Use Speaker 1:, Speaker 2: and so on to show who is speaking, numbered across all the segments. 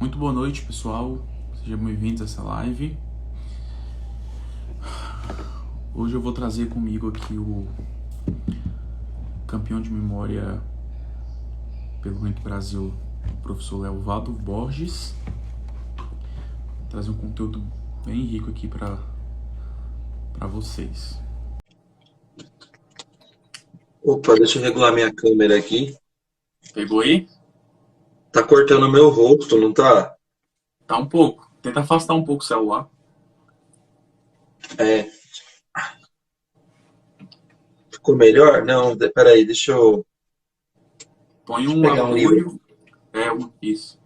Speaker 1: Muito boa noite, pessoal. Sejam bem-vindos a essa live. Hoje eu vou trazer comigo aqui o campeão de memória pelo Ranking Brasil, o professor Leovaldo Borges. Vou trazer um conteúdo bem rico aqui para vocês.
Speaker 2: Opa, deixa eu regular minha câmera aqui.
Speaker 1: Pegou aí?
Speaker 2: Tá cortando o meu rosto, não tá?
Speaker 1: Tá um pouco. Tenta afastar um pouco o celular.
Speaker 2: É. Ficou melhor? Não, peraí,
Speaker 1: Põe
Speaker 2: deixa eu
Speaker 1: um
Speaker 2: pegar um livro.
Speaker 1: apoio. Isso.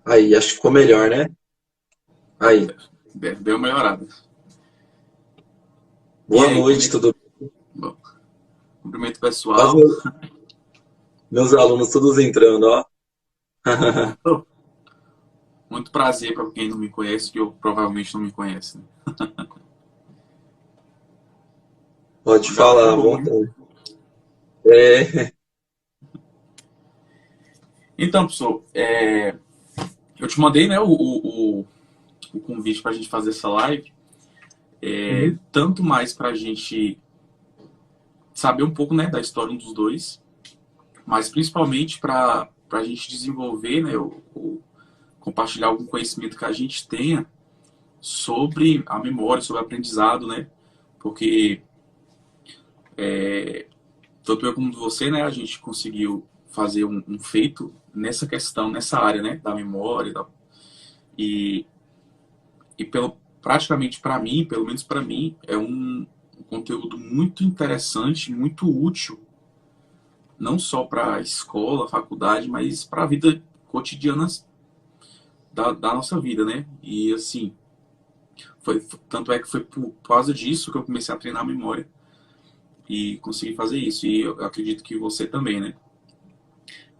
Speaker 2: Aí, acho que ficou melhor, né? Aí.
Speaker 1: Deu melhorada. E
Speaker 2: Boa
Speaker 1: aí,
Speaker 2: noite, tudo bem?
Speaker 1: Bom, cumprimento
Speaker 2: Ó, os
Speaker 1: pessoal.
Speaker 2: meus alunos todos entrando, ó.
Speaker 1: Oh, muito prazer para quem não me conhece, que eu provavelmente não me conhece, né?
Speaker 2: Pode
Speaker 1: Já foi
Speaker 2: falar à
Speaker 1: bom, hein?
Speaker 2: vontade. É.
Speaker 1: Então, pessoal, eu te mandei, né, o convite para a gente fazer essa live,
Speaker 2: Uhum,
Speaker 1: tanto mais para a gente saber um pouco, né, da história um dos dois, mas principalmente para a gente desenvolver, né, compartilhar algum conhecimento que a gente tenha sobre a memória, sobre o aprendizado, né, porque tanto eu como você, né, a gente conseguiu fazer um feito nessa questão, nessa área, né, da memória, e praticamente para mim, pelo menos para mim, é um conteúdo muito interessante, muito útil, não só para a escola, faculdade, mas para a vida cotidiana da nossa vida, né? E assim, tanto é que foi por causa disso que eu comecei a treinar a memória e consegui fazer isso. E eu acredito que você também, né?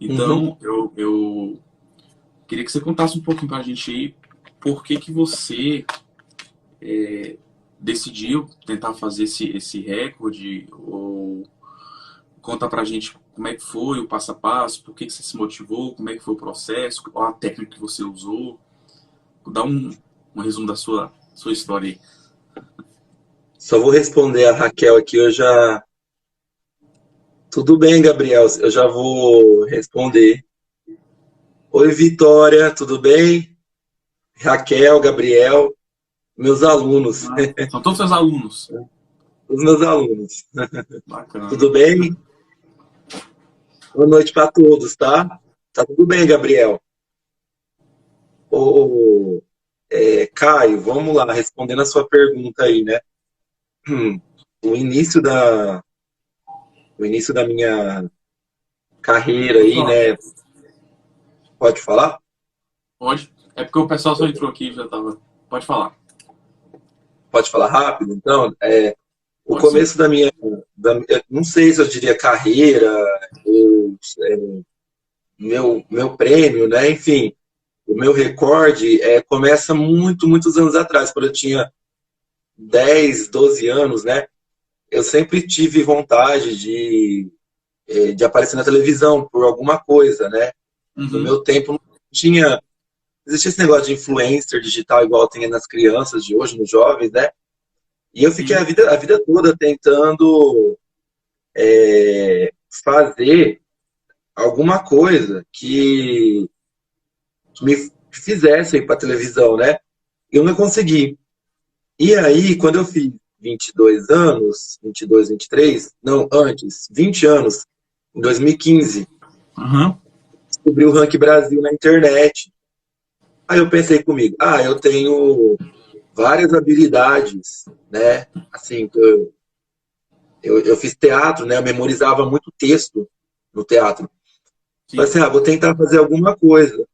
Speaker 2: uhum.
Speaker 1: Então, eu queria que você contasse um pouquinho para a gente aí por que você decidiu tentar fazer esse recorde, ou conta pra gente como é que foi o passo a passo, por que você se motivou, como é que foi o processo, qual a técnica que você usou. Dá um resumo da sua história aí.
Speaker 2: Só vou responder a Raquel aqui, eu já. Tudo bem, Gabriel, eu já vou responder. Oi, Vitória, tudo bem? Raquel, Gabriel, meus alunos.
Speaker 1: Ah, são todos seus alunos.
Speaker 2: Os meus alunos.
Speaker 1: Bacana.
Speaker 2: Tudo bem? Boa noite para todos, tá? Tá tudo bem, Gabriel? Ô, Caio, vamos lá, respondendo a sua pergunta aí, né? O início da, o início da minha carreira
Speaker 1: Pode
Speaker 2: aí,
Speaker 1: falar.
Speaker 2: né? Pode falar?
Speaker 1: Pode. É porque o pessoal só entrou aqui e já tava. Pode falar.
Speaker 2: Pode falar rápido? Então, o
Speaker 1: Pode sim.
Speaker 2: começo eu não sei se eu diria carreira, ou meu prêmio, né? Enfim, o meu recorde começa muitos anos atrás, quando eu tinha 10, 12 anos, né? Eu sempre tive vontade de aparecer na televisão por alguma coisa, né? No
Speaker 1: Uhum.
Speaker 2: meu tempo não tinha. Existia esse negócio de influencer digital igual tem nas crianças de hoje, nos jovens, né? E eu fiquei
Speaker 1: Sim.
Speaker 2: a vida toda tentando fazer alguma coisa que me fizesse ir para televisão, né? Eu não consegui. E aí, quando eu fiz 22 anos, 22, 23, não, antes, 20 anos, em 2015,
Speaker 1: Uhum.
Speaker 2: descobri o Rank Brasil na internet. Aí eu pensei comigo, eu tenho várias habilidades, né? Assim, eu fiz teatro, né? Eu memorizava muito texto no teatro. Falei
Speaker 1: Sim.
Speaker 2: assim, vou tentar fazer alguma coisa.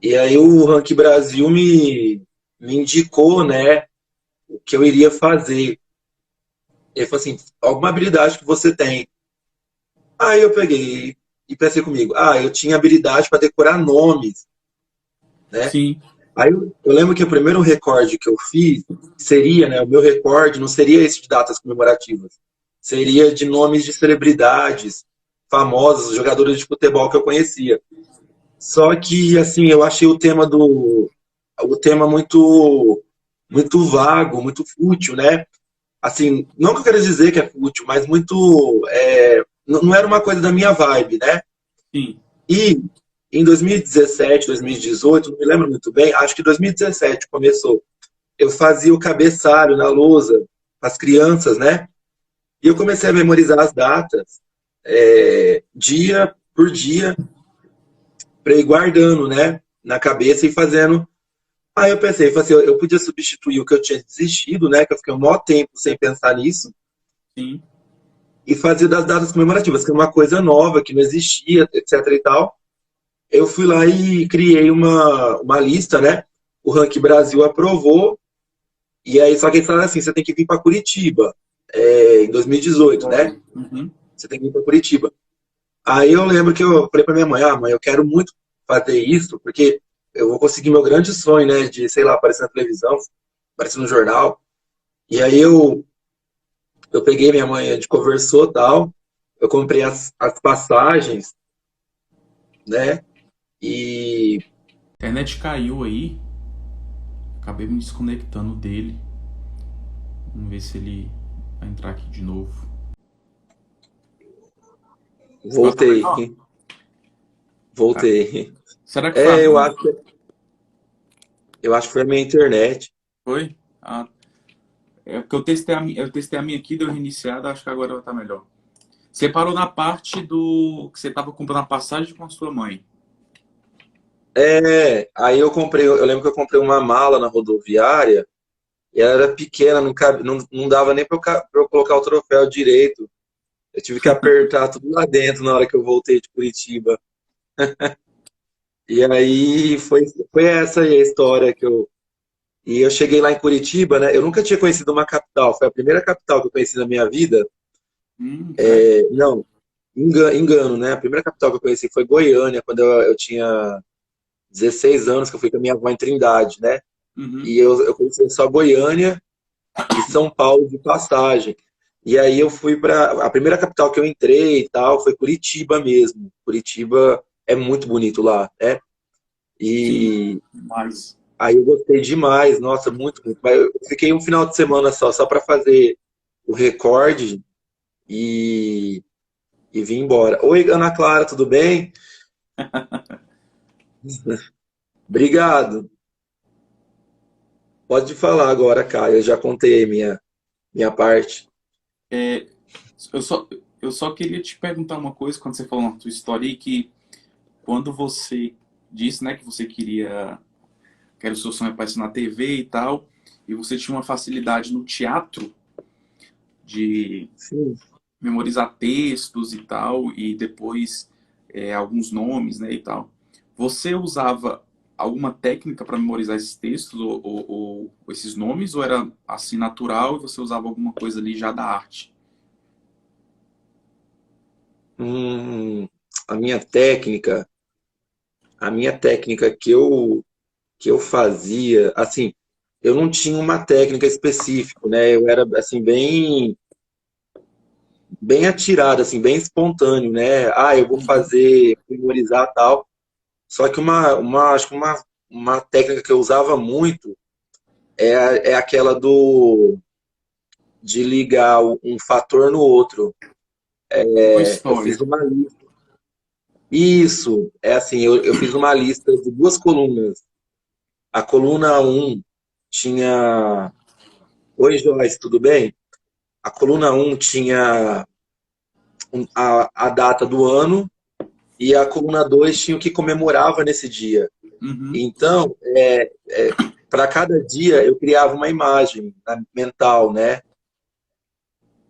Speaker 2: E aí o Rank Brasil me indicou, né, o que eu iria fazer. Ele falou assim, alguma habilidade que você tem. Aí eu peguei e pensei comigo, eu tinha habilidade para decorar nomes, né?
Speaker 1: Sim.
Speaker 2: Aí eu lembro que o primeiro recorde que eu fiz seria, né, o meu recorde não seria esse de datas comemorativas, seria de nomes de celebridades famosas, jogadores de futebol que eu conhecia. Só que, assim, eu achei o tema muito vago, muito fútil, né? Assim, não que eu quero dizer que é fútil, mas não era uma coisa da minha vibe, né?
Speaker 1: Sim.
Speaker 2: E em 2017, 2018, não me lembro muito bem, acho que 2017 começou. Eu fazia o cabeçalho na lousa para as crianças, né? E eu comecei a memorizar as datas, dia por dia, para ir guardando, né? Na cabeça e fazendo. Aí eu pensei, falei assim, eu podia substituir o que eu tinha desistido, né? Que eu fiquei um maior tempo sem pensar nisso,
Speaker 1: Sim.
Speaker 2: e fazer das datas comemorativas, que é uma coisa nova, que não existia, etc e tal. Eu fui lá e criei uma lista, né? O Rank Brasil aprovou, e aí só que eles falaram assim, você tem que vir para Curitiba, em 2018, né?
Speaker 1: Olha. Uhum.
Speaker 2: Você tem que vir para Curitiba. Aí eu lembro que eu falei para minha mãe, mãe, eu quero muito fazer isso, porque eu vou conseguir meu grande sonho, né? De, sei lá, aparecer na televisão, aparecer no jornal. E aí eu peguei minha mãe, a gente conversou tal, eu comprei as passagens, né? E
Speaker 1: A internet caiu aí. Acabei me desconectando dele. Vamos ver se ele vai entrar aqui de novo. Agora tá melhor?
Speaker 2: voltei,
Speaker 1: Tá.
Speaker 2: voltei.
Speaker 1: Será que foi a
Speaker 2: É,
Speaker 1: minha?
Speaker 2: eu acho que foi a minha internet.
Speaker 1: Foi? Ah, é porque eu testei a minha aqui, deu reiniciada, acho que agora ela tá melhor. Você parou na parte do que você tava comprando a passagem com a sua mãe.
Speaker 2: Aí eu lembro que eu comprei uma mala na rodoviária, e ela era pequena, não dava nem para eu colocar o troféu direito. Eu tive que apertar tudo lá dentro na hora que eu voltei de Curitiba. E aí foi essa aí a história que eu. E eu cheguei lá em Curitiba, né? Eu nunca tinha conhecido uma capital, foi a primeira capital que eu conheci na minha vida.
Speaker 1: Sério?
Speaker 2: Não, engano, né? A primeira capital que eu conheci foi Goiânia, quando eu tinha 16 anos, que eu fui com a minha avó em Trindade, né?
Speaker 1: Uhum.
Speaker 2: E eu conheci só Goiânia e São Paulo de passagem. E aí eu fui para a primeira capital que eu entrei e tal, foi Curitiba mesmo. Curitiba é muito bonito lá, né?
Speaker 1: Sim,
Speaker 2: E
Speaker 1: mas.
Speaker 2: aí eu gostei demais, nossa, muito, muito. Mas eu fiquei um final de semana só para fazer o recorde e, e vim embora. Oi, Ana Clara, tudo bem? Obrigado. Pode falar agora, Caio. Eu já contei minha parte.
Speaker 1: É, eu só, eu só queria te perguntar uma coisa quando você falou na tua história aí, que quando você disse, né, que você queria, que era o seu sonho aparecer na TV e tal, e você tinha uma facilidade no teatro de
Speaker 2: Sim.
Speaker 1: memorizar textos e tal, e depois alguns nomes, né, e tal. Você usava alguma técnica para memorizar esses textos ou esses nomes, ou era assim natural e você usava alguma coisa ali já da arte?
Speaker 2: Hum, a minha técnica, a minha técnica que eu fazia, assim, eu não tinha uma técnica específica, né? Eu era assim bem atirado, assim, bem espontâneo, né? Ah, eu vou fazer, memorizar tal. Só que acho que uma técnica que eu usava muito é aquela de ligar um fator no outro.
Speaker 1: Uma
Speaker 2: Eu
Speaker 1: história.
Speaker 2: fiz uma lista. Isso, é assim, eu fiz uma lista de duas colunas. A coluna um tinha. Oi, Joyce, tudo bem? A coluna um tinha a data do ano e a coluna 2 tinha o que comemorava nesse dia.
Speaker 1: Uhum.
Speaker 2: Então, para cada dia eu criava uma imagem, né, mental, né?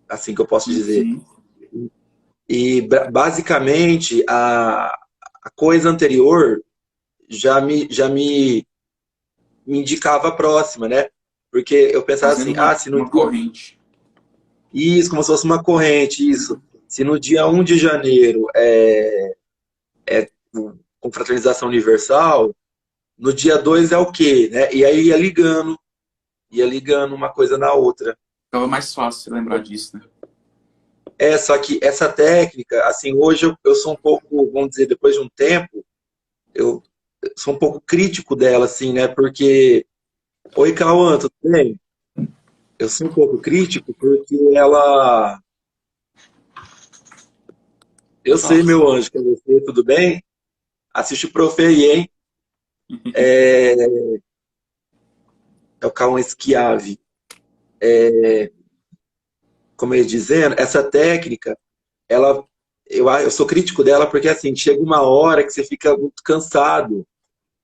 Speaker 2: Assim que eu posso
Speaker 1: Sim,
Speaker 2: dizer.
Speaker 1: sim.
Speaker 2: E basicamente a coisa anterior já me indicava a próxima, né? Porque eu pensava
Speaker 1: Fazendo
Speaker 2: assim, se no
Speaker 1: uma
Speaker 2: dia.
Speaker 1: corrente.
Speaker 2: Isso, como se fosse uma corrente, isso. Se no dia 1 de janeiro é confraternização universal, no dia 2 é o quê, né? E aí ia ligando uma coisa na outra.
Speaker 1: Ficava mais fácil lembrar disso, né?
Speaker 2: Só que essa técnica, assim, hoje eu sou um pouco, vamos dizer, depois de um tempo, eu sou um pouco crítico dela, assim, né? Porque, oi, Cauã, tudo bem? Eu sou um pouco crítico porque ela. Eu
Speaker 1: Pode falar.
Speaker 2: sei, meu anjo, que é você, tudo bem? Assiste o Prof aí, hein? É o Cauã Schiavi. Como eu ia dizendo, essa técnica, ela, eu sou crítico dela porque, assim, chega uma hora que você fica muito cansado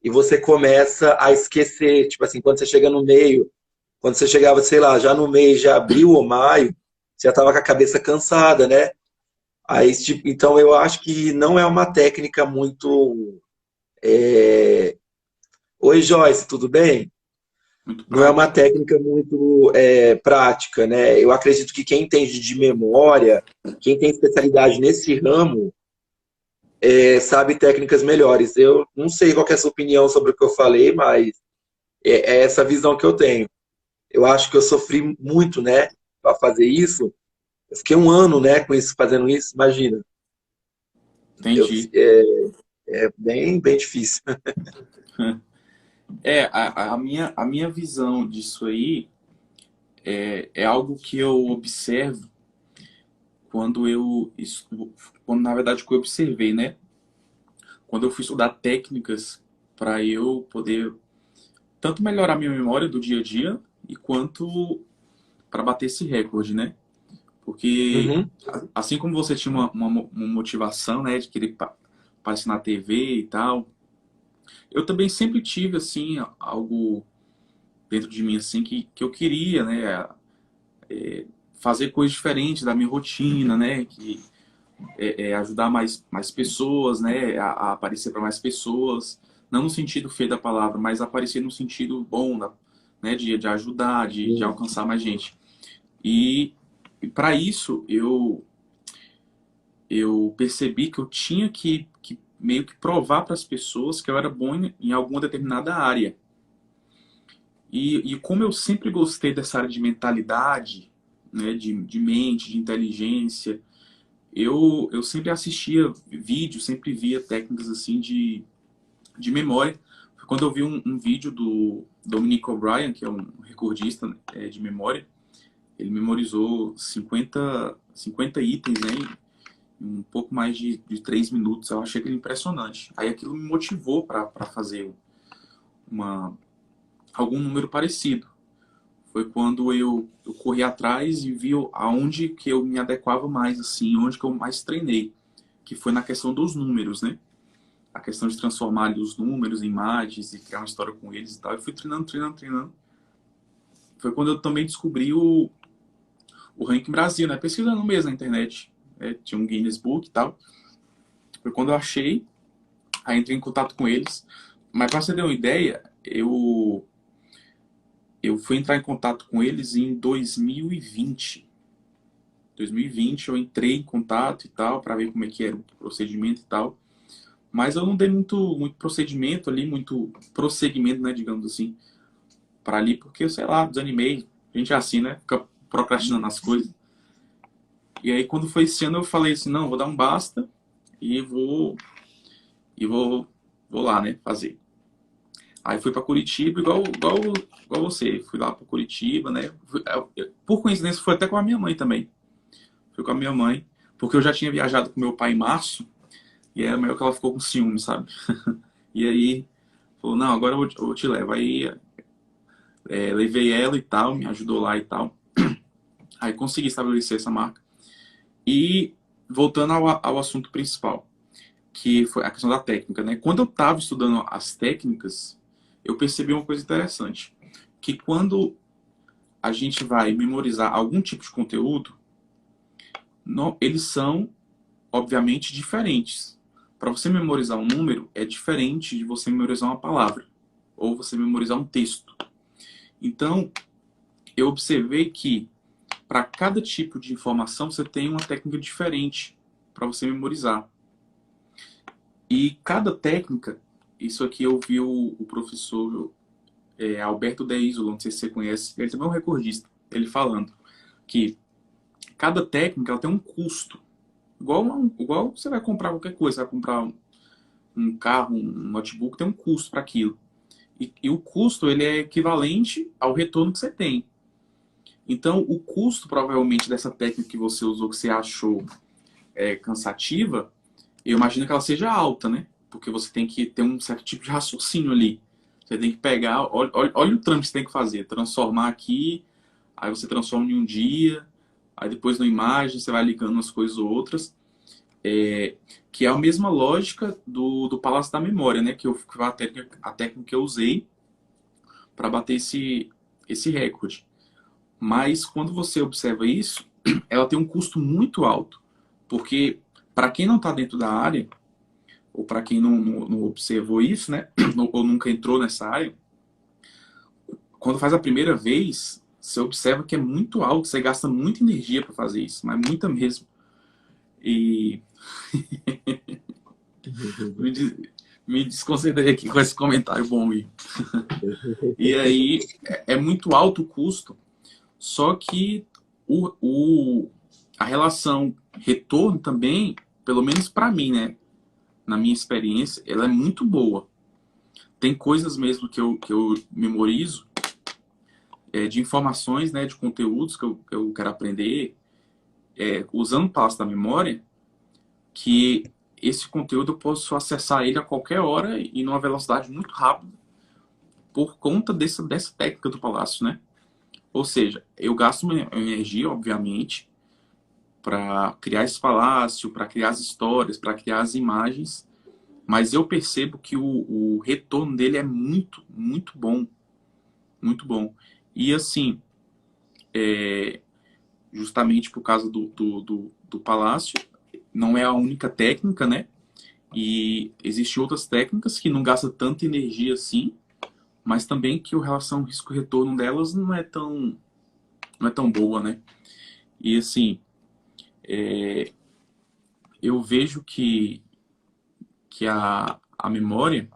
Speaker 2: e você começa a esquecer. Tipo assim, quando você chega no meio, quando você chegava, sei lá, já no mês de abril ou maio, você já estava com a cabeça cansada, né? Aí, tipo, então eu acho que não é uma técnica muito. Oi, Joyce, tudo bem?
Speaker 1: Muito
Speaker 2: Não é uma
Speaker 1: prático.
Speaker 2: técnica muito prática, né? Eu acredito que quem entende de memória, quem tem especialidade nesse ramo, sabe técnicas melhores. Eu não sei qual que é a sua opinião sobre o que eu falei, mas é essa visão que eu tenho. Eu acho que eu sofri muito, né, para fazer isso. Eu fiquei um ano, né, com isso, fazendo isso. Imagina, eu,
Speaker 1: Entendi.
Speaker 2: é bem, bem difícil.
Speaker 1: A minha visão disso aí é algo que eu observo quando quando na verdade que eu observei, né? Quando eu fui estudar técnicas para eu poder tanto melhorar minha memória do dia a dia e quanto para bater esse recorde, né? Porque
Speaker 2: Uhum,
Speaker 1: assim como você tinha uma motivação, né, de querer aparecer na TV e tal, eu também sempre tive assim algo dentro de mim assim que eu queria, né, fazer coisas diferentes da minha rotina, né, que ajudar mais pessoas, né, a aparecer para mais pessoas, não no sentido feio da palavra, mas aparecer no sentido bom, né, de ajudar, de
Speaker 2: sim,
Speaker 1: alcançar mais gente. E, e para isso eu percebi que eu tinha que meio que provar para as pessoas que eu era bom em alguma determinada área. E como eu sempre gostei dessa área de mentalidade, né, de mente, de inteligência, eu sempre assistia vídeos, sempre via técnicas assim de memória. Foi quando eu vi um vídeo do Dominic O'Brien, que é um recordista de memória. Ele memorizou 50 itens, né, em um pouco mais de 3 minutos. Eu achei aquilo impressionante. Aí aquilo me motivou para fazer uma, algum número parecido. Foi quando eu corri atrás e vi aonde que eu me adequava mais, assim, onde que eu mais treinei, que foi na questão dos números, né? A questão de transformar ali os números em imagens e criar uma história com eles e tal. Eu fui treinando, treinando, treinando. Foi quando eu também descobri o Ranking Brasil, né? Pesquisando mesmo na internet. Né? Tinha um Guinness Book e tal. Foi quando eu achei, aí entrei em contato com eles. Mas para você ter uma ideia, eu fui entrar em contato com eles em 2020. 2020 eu entrei em contato e tal, para ver como é que era o procedimento e tal. Mas eu não dei muito procedimento ali, muito prosseguimento, né, digamos assim, para ali, porque, sei lá, desanimei. A gente é assim, né? Fica procrastinando as coisas. E aí, quando foi esse ano, eu falei assim, não, vou dar um basta e e vou, vou lá, né, fazer. Aí fui para Curitiba, igual você. Fui lá para Curitiba, né? Por coincidência, foi até com a minha mãe também. Fui com a minha mãe, porque eu já tinha viajado com meu pai em março, e era meio que ela ficou com ciúme, sabe? E aí, falou, não, agora eu te levo. Aí levei ela e tal, me ajudou lá e tal. Aí consegui estabelecer essa marca. E voltando ao assunto principal, que foi a questão da técnica, né? Quando eu estava estudando as técnicas, eu percebi uma coisa interessante, que quando a gente vai memorizar algum tipo de conteúdo, eles são, obviamente, diferentes. Para você memorizar um número, é diferente de você memorizar uma palavra, ou você memorizar um texto. Então, eu observei que para cada tipo de informação você tem uma técnica diferente para você memorizar. E cada técnica isso aqui eu vi o professor Alberto De Isola, não sei se você conhece, ele também é um recordista, ele falando que cada técnica ela tem um custo. Igual você vai comprar qualquer coisa, você vai comprar um carro, um notebook, tem um custo para aquilo. E o custo ele é equivalente ao retorno que você tem. Então, o custo provavelmente dessa técnica que você usou, que você achou cansativa, eu imagino que ela seja alta, né? Porque você tem que ter um certo tipo de raciocínio ali. Você tem que pegar, olha o trampo que você tem que fazer, transformar aqui, aí você transforma em um dia, aí depois na imagem você vai ligando umas coisas ou outras. Que é a mesma lógica do Palácio da Memória, né? Que foi a técnica que eu usei para bater esse recorde. Mas quando você observa isso, ela tem um custo muito alto. Porque para quem não está dentro da área, ou para quem não observou isso, né? Ou nunca entrou nessa área, quando faz a primeira vez, você observa que é muito alto, você gasta muita energia para fazer isso, mas muita mesmo. E me desconcentrei aqui com esse comentário bom aí. E aí é muito alto o custo, só que a relação retorno também, pelo menos para mim, né? Na minha experiência, ela é muito boa. Tem coisas mesmo que eu memorizo, de informações, né, de conteúdos que eu quero aprender, usando o passo da memória, que esse conteúdo eu posso acessar ele a qualquer hora e numa velocidade muito rápida por conta dessa técnica do Palácio, né? Ou seja, eu gasto uma energia, obviamente, para criar esse palácio, para criar as histórias, para criar as imagens, mas eu percebo que o retorno dele é muito, muito bom. Muito bom. E assim, justamente por causa do palácio, não é a única técnica, né? E existem outras técnicas que não gastam tanta energia assim, mas também que a relação risco-retorno delas não é tão boa, né? E assim, eu vejo que a memória,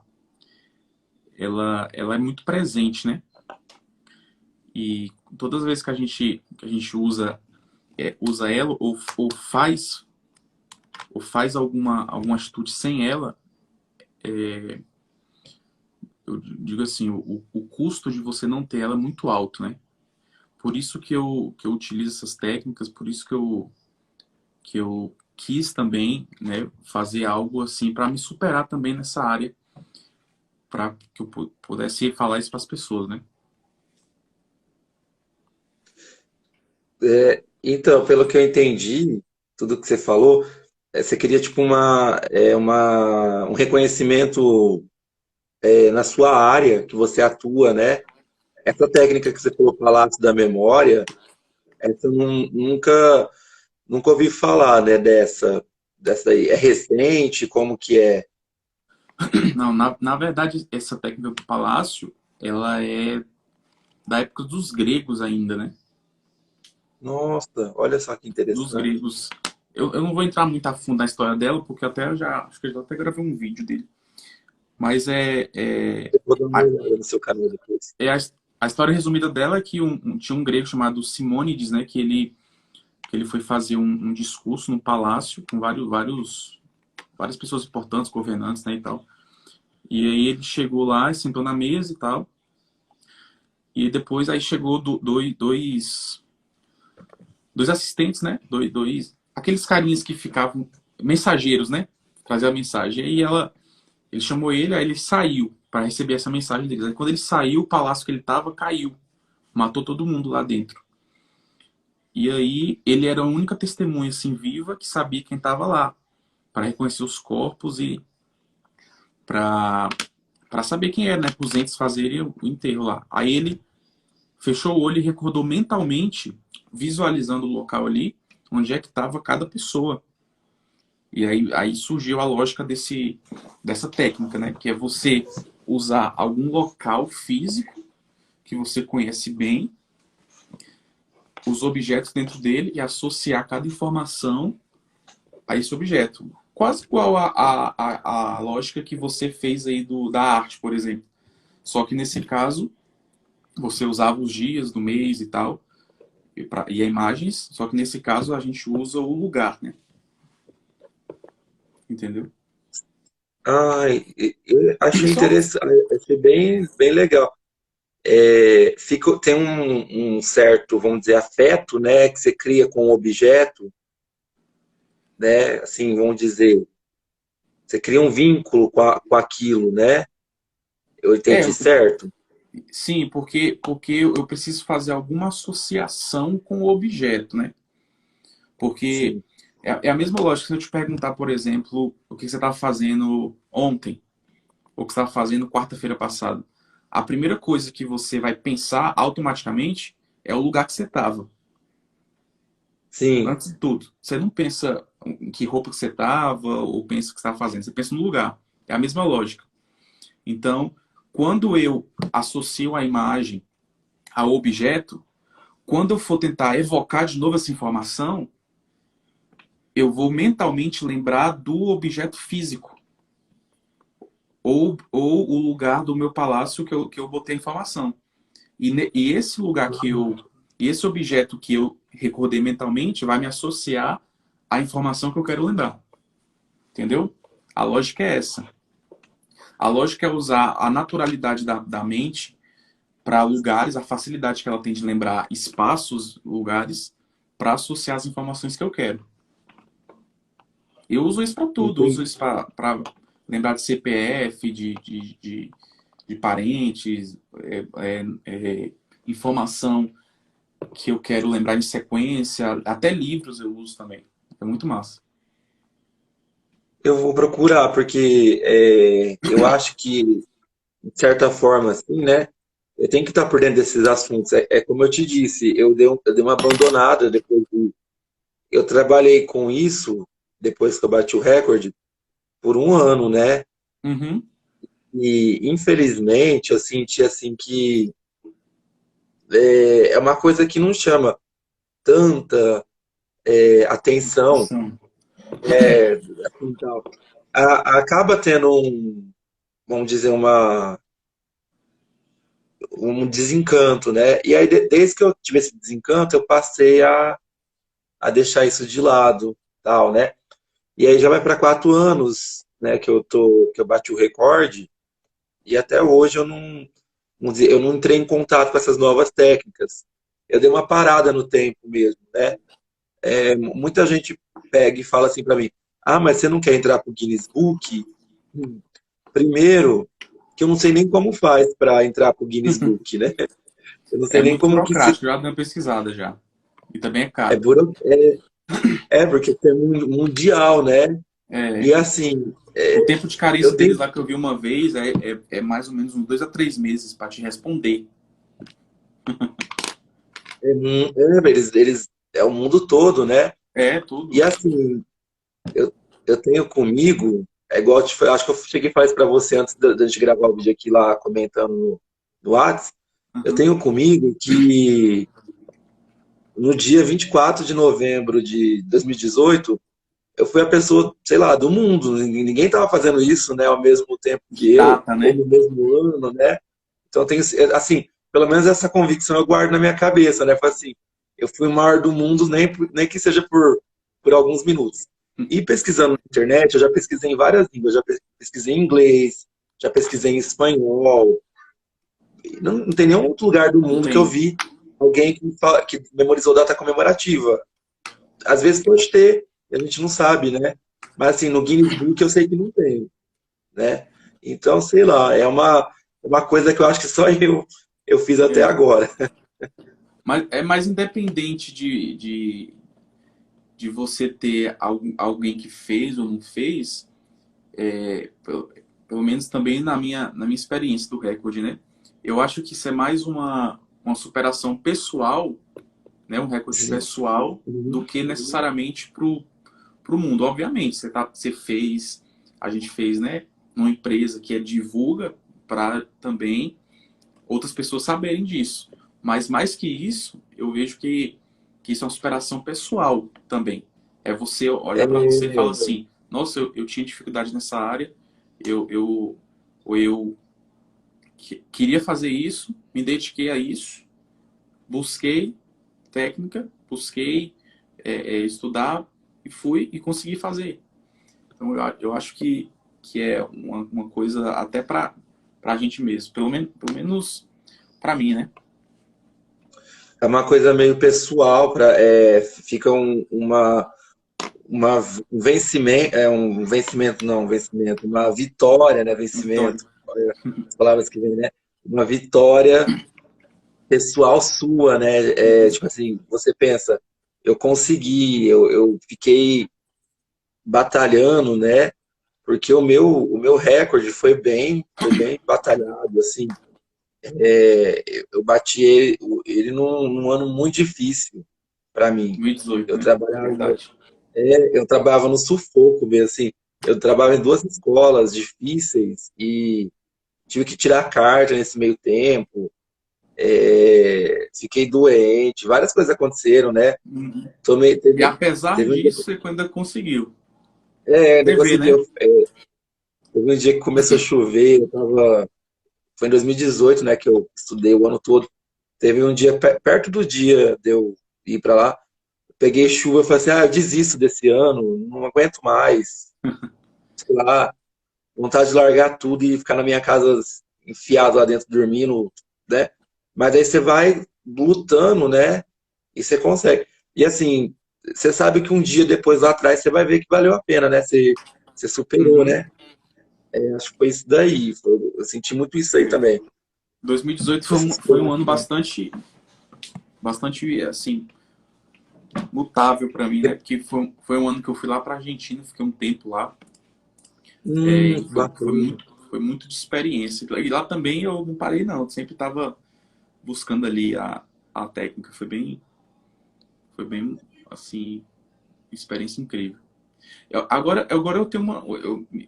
Speaker 1: ela é muito presente, né? E todas as vezes que a gente usa ela ou faz alguma atitude sem ela, eu digo assim, o custo de você não ter ela é muito alto, né? Por isso que eu utilizo essas técnicas, por isso que eu quis também, né, fazer algo assim para me superar também nessa área, para que eu pudesse falar isso para as pessoas, né?
Speaker 2: Então, pelo que eu entendi, tudo que você falou, você queria tipo um reconhecimento na sua área que você atua, né? Essa técnica que você falou, Palácio da Memória, essa eu nunca ouvi falar, né, dessa aí. É recente? Como que é?
Speaker 1: Não, na verdade, essa técnica do palácio, ela é da época dos gregos ainda, né?
Speaker 2: Nossa, olha só que
Speaker 1: Dos
Speaker 2: interessante.
Speaker 1: gregos. Eu não vou entrar muito a fundo na história dela, porque até acho que eu já até gravei um vídeo dele. Mas
Speaker 2: Eu vou dar uma
Speaker 1: a,
Speaker 2: olhada no seu canal depois.
Speaker 1: é a história resumida dela é que tinha um grego chamado Simônides, né? Que ele foi fazer um discurso no palácio com várias pessoas importantes, governantes, né, e tal. E aí ele chegou lá, sentou na mesa e tal. E depois aí chegou dois assistentes, né? Aqueles carinhas que ficavam mensageiros, né? Trazer a mensagem. E aí ele chamou ele, aí ele saiu para receber essa mensagem deles. Aí quando ele saiu, o palácio que ele tava caiu, matou todo mundo lá dentro. E aí ele era a única testemunha assim viva que sabia quem estava lá, para reconhecer os corpos e para saber quem era, né? Para os entes fazerem o enterro lá. Aí ele fechou o olho e recordou mentalmente, visualizando o local ali, onde é que estava cada pessoa. E aí surgiu a lógica dessa técnica, né? Que é você usar algum local físico que você conhece bem, os objetos dentro dele e associar cada informação a esse objeto. quase igual a lógica que você fez aí da arte, por exemplo. Só que nesse caso, você usava os dias do mês e tal, e imagens, só que nesse caso a gente usa o lugar, né? Entendeu?
Speaker 2: Ai, eu
Speaker 1: E
Speaker 2: achei
Speaker 1: só.
Speaker 2: interessante, achei bem legal. Tem um certo, vamos dizer, afeto, né, que você cria com o objeto, né, assim, vamos dizer, você cria um vínculo com aquilo, né? Eu
Speaker 1: É,
Speaker 2: entendi certo?
Speaker 1: sim, porque eu preciso fazer alguma associação com o objeto, né? Porque
Speaker 2: Sim,
Speaker 1: é a mesma lógica se eu te perguntar, por exemplo, o que você estava fazendo ontem, ou o que você estava fazendo quarta-feira passada. A primeira coisa que você vai pensar automaticamente é o lugar que você estava.
Speaker 2: sim,
Speaker 1: Antes de tudo, você não pensa em que roupa que você estava ou pensa o que você estava fazendo, você pensa no lugar. É a mesma lógica. Então, quando eu associo a imagem ao objeto, quando eu for tentar evocar de novo essa informação, eu vou mentalmente lembrar do objeto físico ou o lugar do meu palácio que eu botei a informação. E esse lugar e esse objeto que eu recordei mentalmente vai me associar à informação que eu quero lembrar. Entendeu? A lógica é essa. A lógica é usar a naturalidade da mente para lugares, a facilidade que ela tem de lembrar espaços, lugares, para associar as informações que eu quero. Eu uso isso para tudo, uso
Speaker 2: entendi.
Speaker 1: isso para lembrar de CPF, de parentes, informação que eu quero lembrar em sequência, até livros eu uso também. É muito massa.
Speaker 2: Eu vou procurar, porque eu acho que, de certa forma, assim, né? Eu tenho que estar por dentro desses assuntos. Como eu te disse, eu dei uma abandonada depois de. Eu trabalhei com isso, depois que eu bati o recorde, por um ano, né?
Speaker 1: Uhum.
Speaker 2: E, infelizmente, eu senti, assim, que é uma coisa que não chama tanta atenção,
Speaker 1: Atenção.
Speaker 2: assim, tal. Acaba tendo vamos dizer, um desencanto, né? E aí, desde que eu tive esse desencanto, eu passei a deixar isso de lado, tal, né? E aí já vai para 4 anos, né, que eu bati o recorde, e até hoje eu não, vamos dizer, eu não entrei em contato com essas novas técnicas. Eu dei uma parada no tempo mesmo, né? Muita gente pega e fala assim para mim: ah, mas você não quer entrar pro Guinness Book? Primeiro, que eu não sei nem como faz para entrar pro Guinness Book, né? Eu não sei
Speaker 1: É
Speaker 2: nem
Speaker 1: muito
Speaker 2: como que se
Speaker 1: burocrático, já dei uma pesquisada já. E também é
Speaker 2: é,
Speaker 1: caro.
Speaker 2: porque é mundial, né?
Speaker 1: É,
Speaker 2: E assim,
Speaker 1: o tempo de carência
Speaker 2: eu
Speaker 1: deles
Speaker 2: tenho.
Speaker 1: lá que eu vi uma vez é mais ou menos uns 2 a 3 meses para te responder.
Speaker 2: Eles é o mundo todo, né?
Speaker 1: É,
Speaker 2: E
Speaker 1: tudo.
Speaker 2: assim, eu, eu tenho comigo, é igual acho que eu cheguei a falar isso pra você antes da gente gravar o vídeo aqui lá comentando no Whats. Eu
Speaker 1: Uhum.
Speaker 2: tenho comigo que no dia 24 de novembro de 2018, eu fui a pessoa, sei lá, do mundo. Ninguém tava fazendo isso, né, ao mesmo tempo que eu,
Speaker 1: Data,
Speaker 2: ou
Speaker 1: né?
Speaker 2: no mesmo ano, né? Então eu tenho, assim, pelo menos essa convicção eu guardo na minha cabeça, né? Foi assim, eu fui o maior do mundo, nem que seja por alguns minutos. E pesquisando na internet, eu já pesquisei em várias línguas, já pesquisei em inglês, já pesquisei em espanhol. E não tem nenhum outro lugar do
Speaker 1: Não
Speaker 2: mundo que eu
Speaker 1: tem.
Speaker 2: vi alguém que memorizou data comemorativa. Às vezes pode ter, a gente não sabe, né? Mas assim, no Guinness Book eu sei que não tem, né? Então, sei lá, uma coisa que eu acho que só eu fiz até
Speaker 1: É.
Speaker 2: agora.
Speaker 1: Mas é mais independente de você ter alguém que fez ou não fez, pelo menos também na minha experiência do recorde, né? Eu acho que isso é mais uma superação pessoal, né? Um recorde
Speaker 2: Sim.
Speaker 1: pessoal, do
Speaker 2: Uhum.
Speaker 1: que necessariamente pro mundo. Obviamente, você fez, a gente fez, né? Uma empresa que divulga para também outras pessoas saberem disso. Mas mais que isso, eu vejo que isso é uma superação pessoal também. É você olhar para você e falar assim: nossa, eu tinha dificuldade nessa área, eu, ou eu queria fazer isso, me dediquei a isso, busquei técnica, busquei estudar e fui e consegui fazer. Então eu acho que é uma coisa até para a gente mesmo, pelo menos para mim, né?
Speaker 2: É uma coisa meio pessoal, fica uma, um vencimento, uma vitória, né?
Speaker 1: Vitória.
Speaker 2: Vencimento, olha as palavras que vêm, né? Uma vitória pessoal sua, né? Tipo assim, você pensa, eu consegui, eu fiquei batalhando, né? Porque o meu recorde foi bem batalhado, assim. Eu bati ele num ano muito difícil para mim.
Speaker 1: 2018,
Speaker 2: Eu
Speaker 1: né?
Speaker 2: trabalhava,
Speaker 1: Verdade.
Speaker 2: eu trabalhava no sufoco mesmo, assim. Eu trabalhava em duas escolas difíceis e tive que tirar carta nesse meio tempo. Fiquei doente, várias coisas aconteceram, né?
Speaker 1: Uhum.
Speaker 2: Tomei,
Speaker 1: E apesar
Speaker 2: teve um
Speaker 1: disso, você ainda conseguiu. Você vê,
Speaker 2: negócio que
Speaker 1: né?
Speaker 2: teve um dia que começou a chover, foi em 2018, né, que eu estudei o ano todo. Teve um dia, perto do dia de eu ir para lá, peguei chuva e falei assim, eu desisto desse ano, não aguento mais. Sei lá, vontade de largar tudo e ficar na minha casa enfiado lá dentro, dormindo, né? Mas aí você vai lutando, né? E você consegue. E assim, você sabe que um dia depois lá atrás você vai ver que valeu a pena, né? Você superou,
Speaker 1: Uhum.
Speaker 2: né? Acho que foi isso daí. Eu senti muito isso aí
Speaker 1: É.
Speaker 2: também.
Speaker 1: 2018
Speaker 2: Você
Speaker 1: foi um
Speaker 2: superou.
Speaker 1: ano bastante, assim, mutável para mim, né? Porque foi um ano que eu fui lá para Argentina, fiquei um tempo lá. E
Speaker 2: Bacana.
Speaker 1: foi muito de experiência. E lá também eu não parei, não. Eu sempre estava buscando ali a técnica. Foi bem, assim, experiência incrível. Agora eu tenho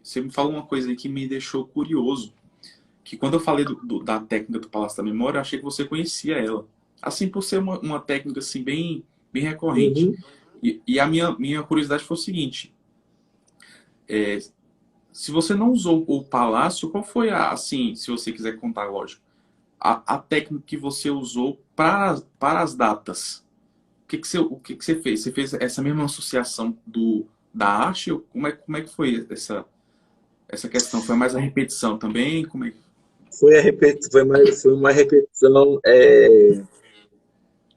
Speaker 1: você me falou uma coisa aí que me deixou curioso. Que quando eu falei da técnica do Palácio da Memória, eu achei que você conhecia ela. Assim, por ser uma técnica assim, bem recorrente.
Speaker 2: Uhum.
Speaker 1: E a minha curiosidade foi o seguinte: é, se você não usou o Palácio, qual foi assim, se você quiser contar, lógico, a técnica que você usou para as datas? O que você fez? Você fez essa mesma associação da arte? Ou como é que foi essa questão? Foi mais a repetição também? Como é que
Speaker 2: Foi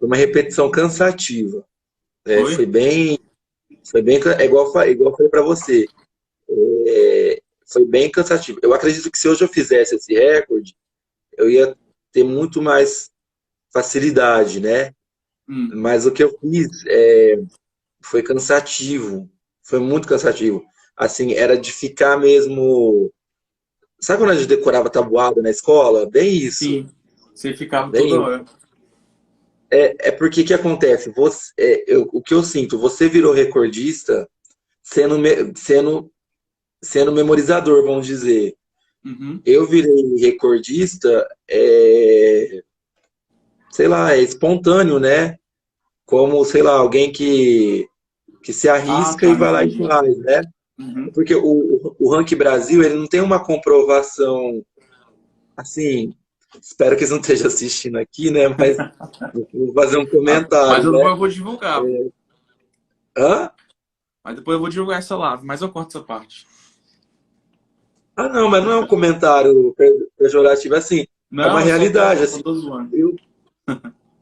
Speaker 2: uma repetição cansativa.
Speaker 1: foi?
Speaker 2: É igual eu falei para você. Foi bem cansativo. Eu acredito que se hoje eu fizesse esse recorde, eu ia ter muito mais facilidade, né?
Speaker 1: Hum.
Speaker 2: Mas o que eu fiz foi cansativo. Foi muito cansativo. Assim, era de ficar mesmo. Sabe quando a gente decorava tabuada na escola? Bem isso.
Speaker 1: Sim. Você ficava
Speaker 2: Bem
Speaker 1: toda
Speaker 2: isso.
Speaker 1: hora.
Speaker 2: É porque que acontece? O que eu sinto, você virou recordista sendo memorizador, vamos dizer.
Speaker 1: Uhum.
Speaker 2: Eu virei recordista, sei lá, é espontâneo, né? Como, sei lá, alguém que se
Speaker 1: Ah,
Speaker 2: arrisca e
Speaker 1: tá,
Speaker 2: vai lá e
Speaker 1: entendi.
Speaker 2: faz, né?
Speaker 1: Uhum.
Speaker 2: Porque o Ranking Brasil, ele não tem uma comprovação, assim, espero que eles não estejam assistindo aqui, né? Mas vou fazer um
Speaker 1: Mas
Speaker 2: comentário,
Speaker 1: eu,
Speaker 2: né?
Speaker 1: depois eu vou divulgar.
Speaker 2: Hã?
Speaker 1: Mas depois eu vou divulgar essa lá. Mas eu corto essa parte.
Speaker 2: Não, mas não é um comentário pejorativo, assim, é uma
Speaker 1: Não,
Speaker 2: realidade,
Speaker 1: só
Speaker 2: assim.
Speaker 1: tô zoando.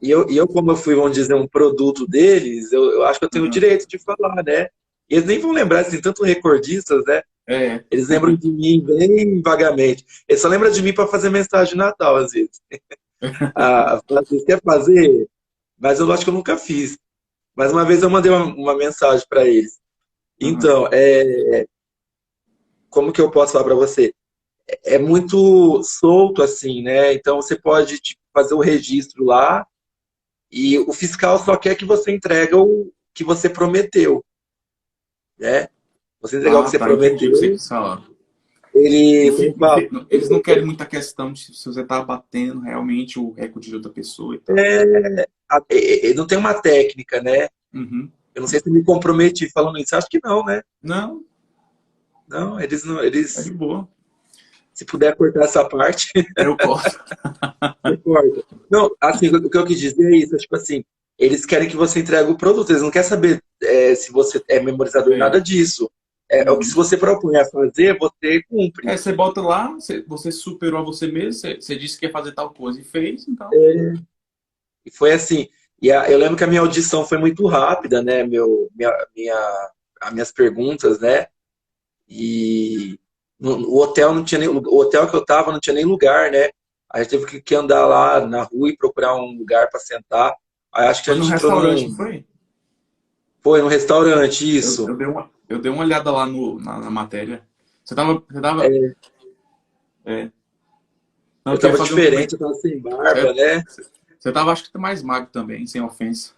Speaker 2: Eu, como eu fui, vamos dizer, um produto deles, eu acho que eu tenho o
Speaker 1: Uhum.
Speaker 2: direito de falar, né? E eles nem vão lembrar, assim, tanto recordistas, né?
Speaker 1: É.
Speaker 2: Eles lembram de mim bem vagamente. Eles só lembram de mim para fazer mensagem de Natal, às vezes. Vocês quer fazer? Mas eu acho que eu nunca fiz. Mas uma vez eu mandei uma mensagem para eles.
Speaker 1: Uhum.
Speaker 2: Então, como que eu posso falar para você? É muito solto, assim, né? Então, você pode tipo, fazer o registro lá e o fiscal só quer que você entregue o que você prometeu, né? Você entregar o que
Speaker 1: Ah,
Speaker 2: você
Speaker 1: tá. Entendi o que você
Speaker 2: prometeu,
Speaker 1: quis falar.
Speaker 2: ele, como fala,
Speaker 1: Eles não querem muita questão de se você tá batendo realmente o recorde de outra pessoa e tal.
Speaker 2: não tem uma técnica, né?
Speaker 1: Uhum.
Speaker 2: Eu não sei se eu me comprometi falando isso, acho que não, né?
Speaker 1: Não.
Speaker 2: Não, eles não,
Speaker 1: É de
Speaker 2: eles,
Speaker 1: boa.
Speaker 2: se puder cortar essa parte,
Speaker 1: Eu posso.
Speaker 2: você corta. Não, assim, o que eu quis dizer é isso, é tipo assim, eles querem que você entregue o produto, eles não querem saber se você é memorizador, nada
Speaker 1: É.
Speaker 2: disso. É o que se
Speaker 1: Uhum.
Speaker 2: você propõe a fazer, você cumpre.
Speaker 1: É, você bota lá, você superou a você mesmo, você disse que ia fazer tal coisa e fez, então.
Speaker 2: E foi assim. Eu lembro que a minha audição foi muito rápida, né? As minhas perguntas, né? E o hotel não tinha nem, o hotel que eu tava não tinha nem lugar, né? A gente teve que andar lá na rua e procurar um lugar para sentar. Aí acho que a
Speaker 1: Foi no
Speaker 2: gente entrou
Speaker 1: restaurante, não
Speaker 2: num,
Speaker 1: foi?
Speaker 2: foi num restaurante,
Speaker 1: Eu,
Speaker 2: isso.
Speaker 1: eu, dei uma, eu dei uma olhada lá na matéria. Você tava.
Speaker 2: É,
Speaker 1: É, não,
Speaker 2: eu
Speaker 1: eu queria
Speaker 2: tava
Speaker 1: fazer um
Speaker 2: diferente,
Speaker 1: comentário.
Speaker 2: eu tava sem barba,
Speaker 1: Você,
Speaker 2: né?
Speaker 1: você tava, acho que mais magro também, sem ofensa.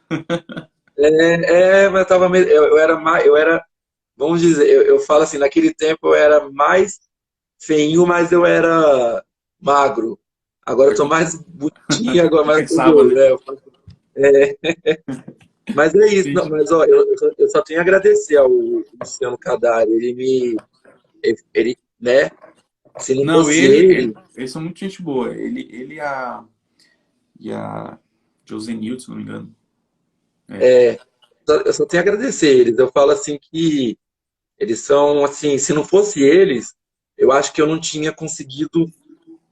Speaker 2: Mas eu tava eu era mais, eu era, vamos dizer, eu falo assim, naquele tempo eu era mais feinho, mas eu era magro. Agora eu tô mais bonitinho, agora mais tô
Speaker 1: Compensava,
Speaker 2: gordo,
Speaker 1: né?
Speaker 2: né? Mas é isso, não,
Speaker 1: Entendi.
Speaker 2: mas ó, eu só tenho a agradecer ao Luciano Cadari. Ele, né? Se não
Speaker 1: Não,
Speaker 2: fosse ele,
Speaker 1: eles são muito gente boa. Ele e a Josenilton, se não me engano. É.
Speaker 2: eu só tenho a agradecer eles. Eu falo assim que eles são assim, se não fosse eles, eu acho que eu não tinha conseguido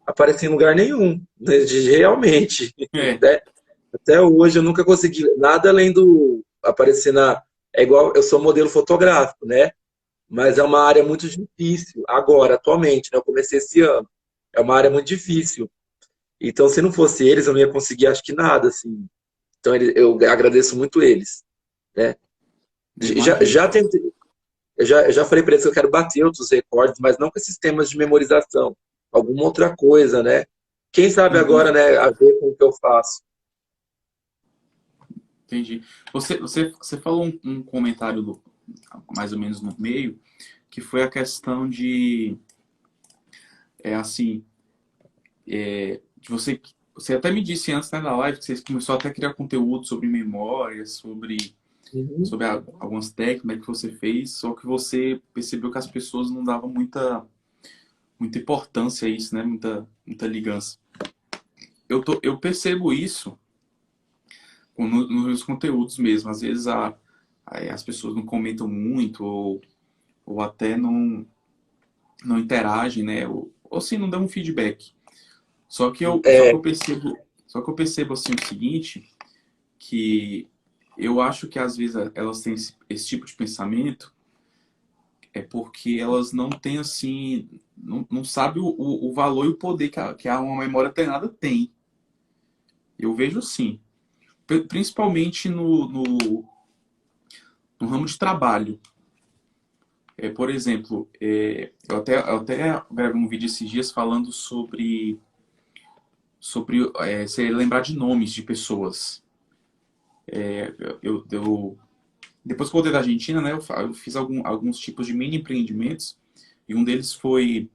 Speaker 2: aparecer em lugar nenhum, né, realmente.
Speaker 1: É,
Speaker 2: Até hoje eu nunca consegui nada além do aparecer na. É igual, eu sou modelo fotográfico, né? Mas é uma área muito difícil. Agora, atualmente, né? Eu comecei esse ano. É uma área muito difícil. Então, se não fosse eles, eu não ia conseguir, acho que nada, assim. Então, eu agradeço muito eles, né?
Speaker 1: eu
Speaker 2: Já,
Speaker 1: imagino.
Speaker 2: já tentei, eu já falei para eles que eu quero bater outros recordes, mas não com esses temas de memorização. Alguma outra coisa, né? Quem sabe agora,
Speaker 1: Uhum,
Speaker 2: né, a ver com o que eu faço.
Speaker 1: entendi. Você falou um comentário mais ou menos no meio, que foi a questão assim, de você até me disse antes, né, na live que você começou até a criar conteúdo sobre memória,
Speaker 2: Uhum.
Speaker 1: sobre algumas técnicas que você fez, só que você percebeu que as pessoas não davam muita importância a isso, né, muita ligança. Eu percebo isso nos meus conteúdos mesmo. Às vezes as pessoas não comentam muito ou até não interagem, né, ou sim, não dão um feedback. Só que eu, só que
Speaker 2: É,
Speaker 1: eu percebo, só que eu percebo assim o seguinte, que eu acho que às vezes elas têm esse tipo de pensamento é porque elas não têm assim, não sabem o valor e o poder que uma memória treinada tem. Eu vejo assim, principalmente no ramo de trabalho. Por exemplo, eu até gravei um vídeo esses dias falando sobre você lembrar de nomes de pessoas. Depois que eu voltei da Argentina, né, eu fiz alguns tipos de mini empreendimentos e um deles foi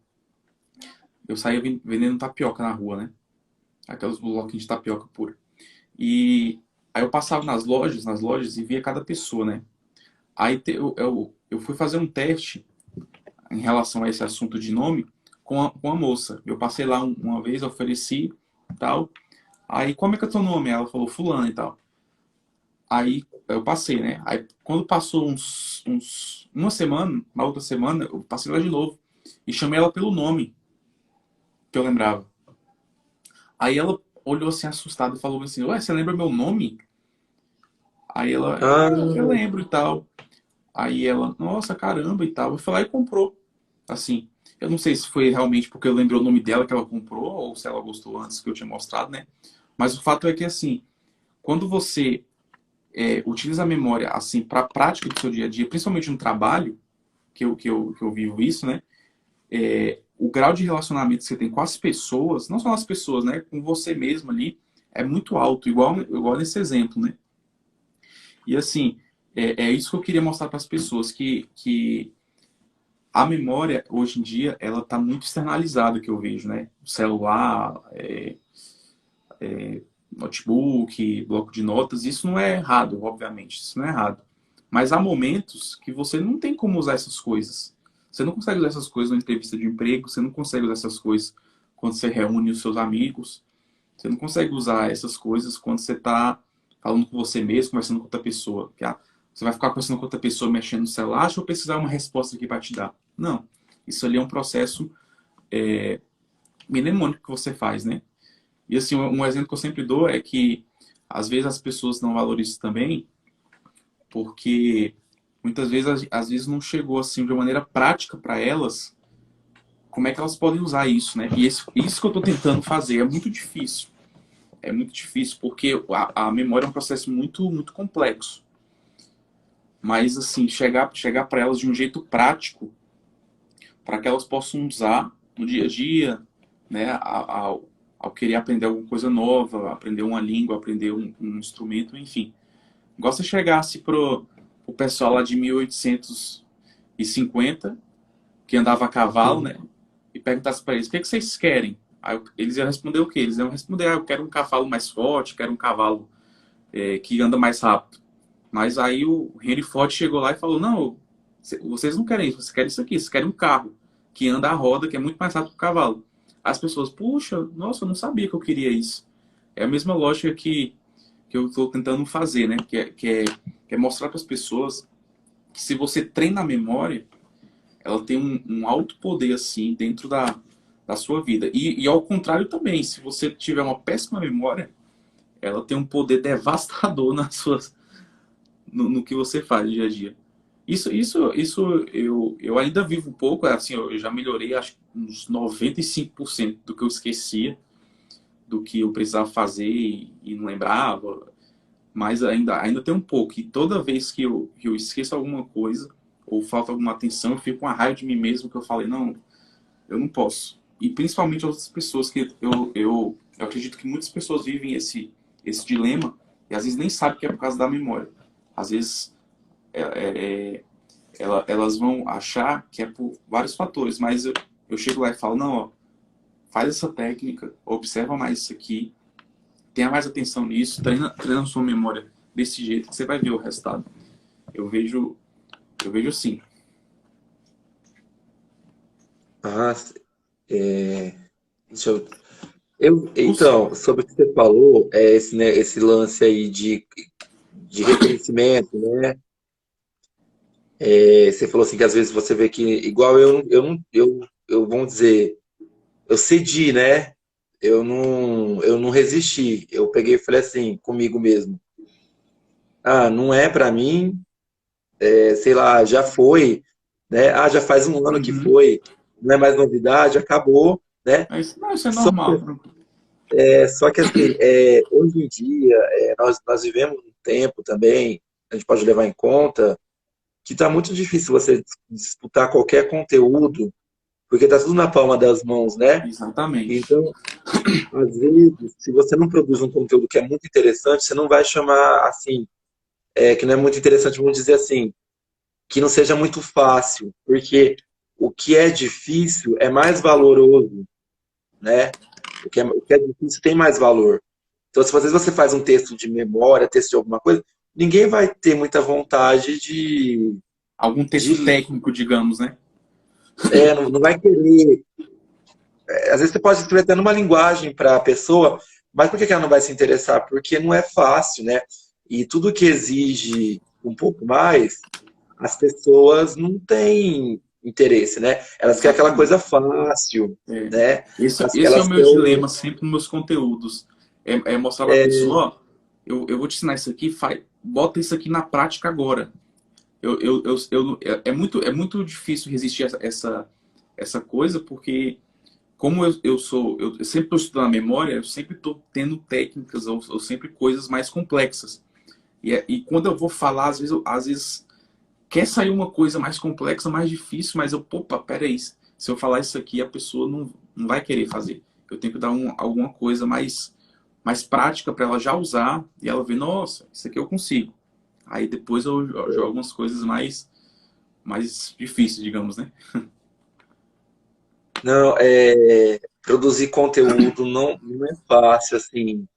Speaker 1: eu saía vendendo tapioca na rua, né? Aqueles bloquinhos de tapioca pura. E aí eu passava nas lojas e via cada pessoa, né? Aí eu fui fazer um teste em relação a esse assunto de nome com a moça. Eu passei lá uma vez, ofereci tal. Aí, como é que é teu nome? Ela falou fulano e tal. Aí eu passei, né? Aí quando passou uma semana, na outra semana, eu passei lá de novo e chamei ela pelo nome que eu lembrava. Aí ela olhou assim assustada e falou assim: Ué, você lembra meu nome? Aí ela, eu
Speaker 2: ah,
Speaker 1: lembro e tal. Aí ela, nossa, caramba e tal. Eu fui lá e comprou. Assim, eu não sei se foi realmente porque eu lembrei o nome dela que ela comprou ou se ela gostou antes que eu tinha mostrado, né? Mas o fato é que, assim, quando você utiliza a memória, assim, para a prática do seu dia a dia, principalmente no trabalho, que eu vivo isso, né? O grau de relacionamento que você tem com as pessoas, não só as pessoas, né? Com você mesmo ali, é muito alto, igual nesse exemplo, né? E assim, é isso que eu queria mostrar para as pessoas, que a memória, hoje em dia, ela está muito externalizada, que eu vejo, né? O celular, notebook, bloco de notas, isso não é errado, obviamente, isso não é errado. Mas há momentos que você não tem como usar essas coisas. Você não consegue usar essas coisas na entrevista de emprego, você não consegue usar essas coisas quando você reúne os seus amigos, você não consegue usar essas coisas quando você está falando com você mesmo, conversando com outra pessoa. Você vai ficar conversando com outra pessoa mexendo no celular, deixa eu precisar uma resposta aqui para te dar. Não. Isso ali é um processo mnemônico que você faz, né? E assim, um exemplo que eu sempre dou é que às vezes as pessoas não valorizam também porque muitas vezes, às vezes não chegou assim de uma maneira prática para elas como é que elas podem usar isso, né? E isso que eu estou tentando fazer é muito difícil. É muito difícil porque a memória é um processo muito, muito complexo. Mas assim, chegar para elas de um jeito prático para que elas possam usar no dia a dia, né? Ao querer aprender alguma coisa nova, aprender uma língua, aprender um instrumento, enfim. Gosta de chegasse pro pessoal lá de 1850, que andava a cavalo, né? E perguntasse para eles, o que, é que vocês querem? Aí eles iam responder o quê? Eles iam responder, eu quero um cavalo mais forte, quero um cavalo que anda mais rápido. Mas aí o Henry Ford chegou lá e falou, não, vocês não querem isso, vocês querem isso aqui, vocês querem um carro que anda a roda, que é muito mais rápido que o cavalo. As pessoas, puxa, nossa, eu não sabia que eu queria isso. É a mesma lógica que eu estou tentando fazer, né? Que é mostrar para as pessoas que se você treina a memória, ela tem um alto poder assim dentro da sua vida. E ao contrário também, se você tiver uma péssima memória, ela tem um poder devastador no que você faz dia a dia. Isso eu ainda vivo um pouco, assim, eu já melhorei acho que uns 95% do que eu esquecia, do que eu precisava fazer e não lembrava, mas ainda tem um pouco. E toda vez que eu esqueço alguma coisa, ou falta alguma atenção, eu fico com a raiva de mim mesmo, que eu falei, não, eu não posso. E principalmente outras pessoas, que eu acredito que muitas pessoas vivem esse dilema, e às vezes nem sabem que é por causa da memória. Às vezes elas vão achar que é por vários fatores, mas eu chego lá e falo, não, ó, faz essa técnica, observa mais isso aqui, tenha mais atenção nisso, treina a sua memória desse jeito que você vai ver o resultado. Eu vejo assim.
Speaker 2: Ah, deixa então, sobre o que você falou, esse, né, esse lance aí de reconhecimento, né? Você falou assim que às vezes você vê que, igual vamos dizer, eu cedi, né? Eu não resisti. Eu peguei e falei assim, comigo mesmo. Ah, não é pra mim, sei lá, já foi, né? Ah, já faz um ano que
Speaker 1: Uhum.
Speaker 2: foi, não é mais novidade, acabou, né?
Speaker 1: Mas, não, isso é
Speaker 2: Só,
Speaker 1: normal.
Speaker 2: só que assim, hoje em dia, nós vivemos um tempo também, a gente pode levar em conta, que está muito difícil você disputar qualquer conteúdo, porque está tudo na palma das mãos, né?
Speaker 1: Exatamente.
Speaker 2: Então, às vezes, se você não produz um conteúdo que é muito interessante, você não vai chamar assim, que não é muito interessante, vamos dizer assim, que não seja muito fácil, porque o que é difícil é mais valoroso, né? O que é difícil tem mais valor. Então, se às vezes você faz um texto de memória, texto de alguma coisa, ninguém vai ter muita vontade
Speaker 1: Algum texto
Speaker 2: de
Speaker 1: técnico, digamos, né?
Speaker 2: não vai querer. Às vezes você pode escrever até numa linguagem para a pessoa, mas por que ela não vai se interessar? Porque não é fácil, né? E tudo que exige um pouco mais, as pessoas não têm interesse, né? Elas querem aquela
Speaker 1: Exatamente.
Speaker 2: coisa fácil,
Speaker 1: É.
Speaker 2: né?
Speaker 1: Esse é o
Speaker 2: Elas
Speaker 1: meu
Speaker 2: querem.
Speaker 1: dilema sempre nos meus conteúdos. É mostrar para a pessoa, ó, eu vou te ensinar isso aqui, bota isso aqui na prática agora. É muito difícil resistir a essa coisa, porque como eu sempre estou estudando a memória, eu sempre estou tendo técnicas ou sempre coisas mais complexas. E quando eu vou falar, às vezes quer sair uma coisa mais complexa, mais difícil, mas opa, peraí, se eu falar isso aqui, a pessoa não vai querer fazer. Eu tenho que dar alguma coisa mais prática para ela já usar e ela ver, nossa, isso aqui eu consigo. Aí depois eu jogo algumas coisas mais difíceis, digamos, né?
Speaker 2: Não, produzir conteúdo não é fácil, assim.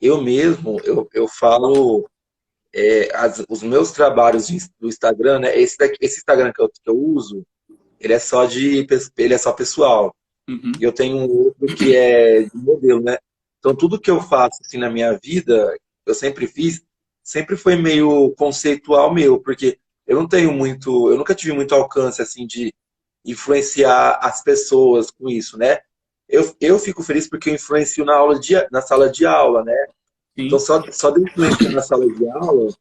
Speaker 2: Eu mesmo, eu falo, os meus trabalhos do Instagram, né? Esse Instagram que eu uso, ele é só pessoal. E
Speaker 1: Uhum.
Speaker 2: eu tenho um outro que é de modelo, né? Então, tudo que eu faço assim na minha vida, eu sempre fiz, sempre foi meio conceitual meu, porque eu nunca tive muito alcance assim de influenciar as pessoas com isso, né? Eu fico feliz porque eu influencio na sala de aula, né? Então,
Speaker 1: Sim.
Speaker 2: só de eu influenciar na sala de aula,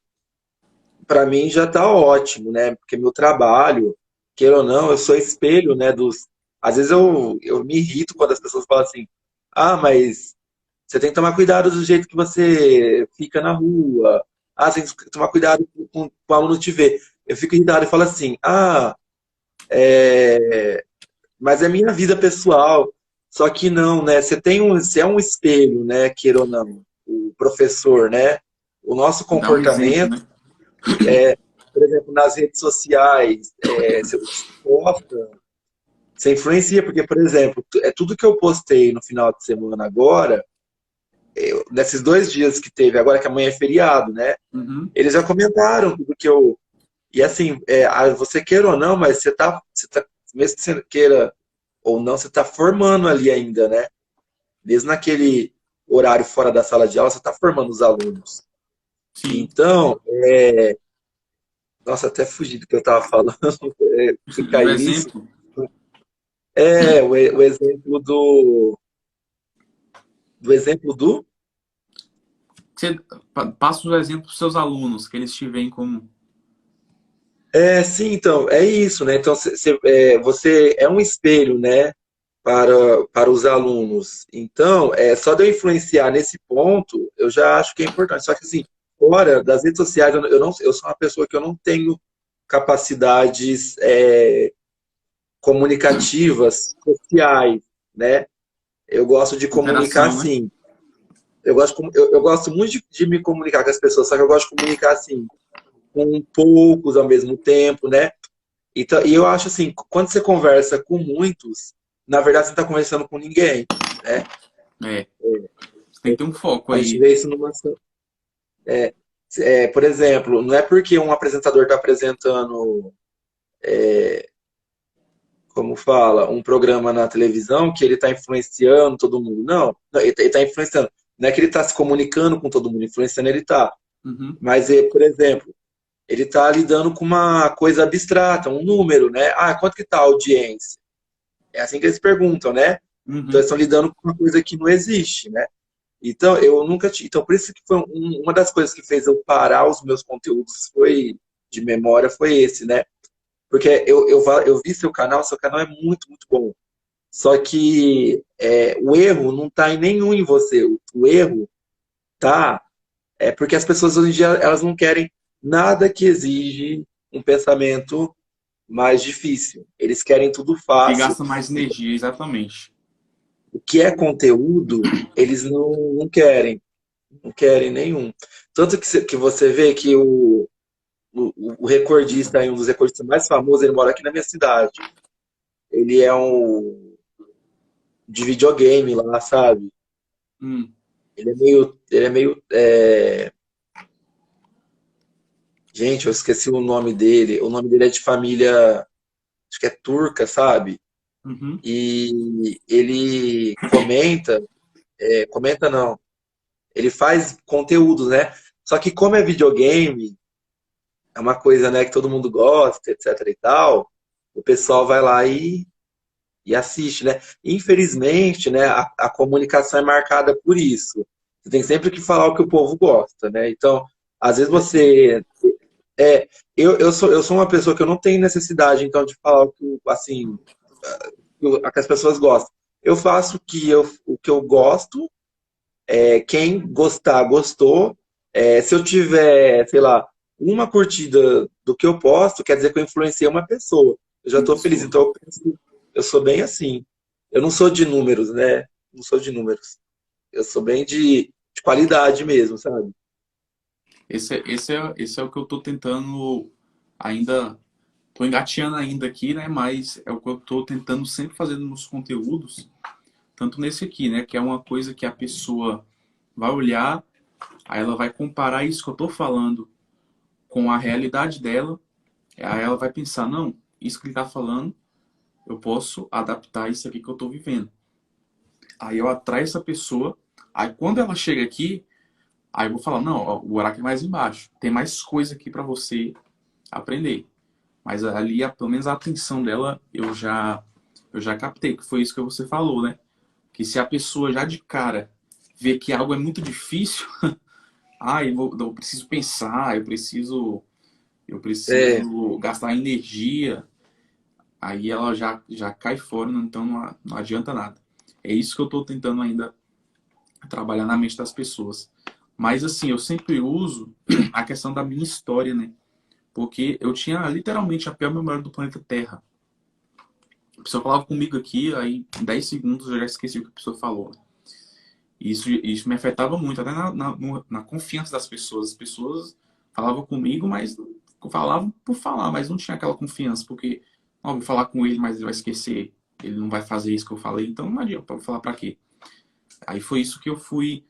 Speaker 2: para mim já está ótimo, né? Porque meu trabalho, queira ou não, eu sou espelho, né? Às vezes eu me irrito quando as pessoas falam assim: ah, mas você tem que tomar cuidado do jeito que você fica na rua. Ah, você tem que tomar cuidado com o aluno te ver. Eu fico irritado e falo assim: ah, mas é minha vida pessoal. Só que não, né? Você é um espelho, né? Queira ou não, o professor, né? O nosso
Speaker 1: Dá um exemplo,
Speaker 2: comportamento
Speaker 1: né?
Speaker 2: por exemplo, nas redes sociais, você posta, você influencia, porque, por exemplo, é tudo que eu postei no final de semana agora, nesses 2 dias que teve, agora que amanhã é feriado, né?
Speaker 1: Uhum.
Speaker 2: Eles já comentaram tudo que eu. E assim, você queira ou não, mas mesmo que você queira ou não, você está formando ali ainda, né? Mesmo naquele horário fora da sala de aula, você está formando os alunos.
Speaker 1: Sim.
Speaker 2: Então, nossa, até fugi do que eu estava falando, fui
Speaker 1: Do
Speaker 2: cair nisso.
Speaker 1: exemplo,
Speaker 2: O exemplo do exemplo do.
Speaker 1: você passa o exemplo para os seus alunos, que eles te veem como.
Speaker 2: Sim, então, é isso, né? Então, você é um espelho, né, para os alunos. Então, só de eu influenciar nesse ponto, eu já acho que é importante. Só que, assim, fora das redes sociais, eu sou uma pessoa que eu não tenho capacidades comunicativas, sociais, né? Eu gosto de comunicar,
Speaker 1: Interação, né?
Speaker 2: assim. Eu gosto muito de me comunicar com as pessoas, só que eu gosto de comunicar, assim, com poucos ao mesmo tempo, né? Então, e eu acho assim, quando você conversa com muitos, na verdade você não está conversando com ninguém, né?
Speaker 1: É. Você tem que ter um foco
Speaker 2: A gente
Speaker 1: aí.
Speaker 2: vê isso por exemplo, não é porque um apresentador está apresentando, como fala, um programa na televisão que ele está influenciando todo mundo. Não, não, ele está influenciando. Não é que ele está se comunicando com todo mundo, influenciando ele está.
Speaker 1: Uhum.
Speaker 2: Mas, por exemplo, ele está lidando com uma coisa abstrata, um número, né? Ah, quanto que está a audiência? É assim que eles perguntam, né? Então, eles
Speaker 1: Uhum.
Speaker 2: estão lidando com uma coisa que não existe, né? Então, eu nunca tive. Então, por isso que foi uma das coisas que fez eu parar os meus conteúdos foi de memória foi esse, né? Porque eu vi seu canal é muito, muito bom. Só que o erro não está em nenhum em você. O erro tá porque as pessoas hoje em dia elas não querem nada que exige um pensamento mais difícil. Eles querem tudo
Speaker 1: Que
Speaker 2: fácil.
Speaker 1: gasta mais energia, exatamente.
Speaker 2: O que é conteúdo, eles não querem. Não querem nenhum. Tanto que você vê que o recordista, um dos recordistas mais famosos, ele mora aqui na minha cidade. Ele é um de videogame lá, sabe?
Speaker 1: Hum.
Speaker 2: Gente, eu esqueci o nome dele. O nome dele é de família, acho que é turca, sabe?
Speaker 1: Uhum.
Speaker 2: E ele comenta não, ele faz conteúdo, né? Só que como é videogame, é uma coisa, né, que todo mundo gosta, etc e tal, o pessoal vai lá e assiste, né? Infelizmente, né, a comunicação é marcada por isso. Você tem sempre que falar o que o povo gosta, né? Então, às vezes
Speaker 1: Perfeito.
Speaker 2: você é, eu sou uma pessoa que eu não tenho necessidade, então, de falar assim, o que as pessoas gostam. Eu faço o que eu gosto, quem gostar, gostou. Se eu tiver, sei lá, uma curtida do que eu posto, quer dizer que eu influenciei uma pessoa. Eu já
Speaker 1: Uma
Speaker 2: estou feliz.
Speaker 1: pessoa.
Speaker 2: Então, eu sou bem assim. Eu não sou de números, né? Não sou de números. Eu sou bem de qualidade mesmo, sabe?
Speaker 1: Esse é o que eu tô tentando ainda. Tô engateando ainda aqui, né? Mas é o que eu tô tentando sempre fazer nos conteúdos. Tanto nesse aqui, né? Que é uma coisa que a pessoa vai olhar, aí ela vai comparar isso que eu tô falando com a realidade dela. Aí ela vai pensar, não, isso que ele tá falando eu posso adaptar isso aqui que eu estou vivendo. Aí eu atraio essa pessoa, aí quando ela chega aqui, aí eu vou falar, não, ó, o buraco é mais embaixo, tem mais coisa aqui para você aprender. Mas ali, pelo menos a atenção dela, eu já captei, que foi isso que você falou, né? Que se a pessoa já de cara vê que algo é muito difícil, eu preciso pensar, eu
Speaker 2: É,
Speaker 1: preciso gastar energia, aí ela já cai fora, então não adianta nada. É isso que eu estou tentando ainda trabalhar na mente das pessoas. Mas assim, eu sempre uso a questão da minha história, né? Porque eu tinha literalmente a pior memória do planeta Terra. A pessoa falava comigo aqui, aí em 10 segundos eu já esqueci o que a pessoa falou. Isso me afetava muito, até na confiança das pessoas. As pessoas falavam comigo, mas falavam por falar, mas não tinha aquela confiança, porque ó, vou falar com ele, mas ele vai esquecer, ele não vai fazer isso que eu falei, então não adianta, vou falar pra quê? Aí foi isso que eu fui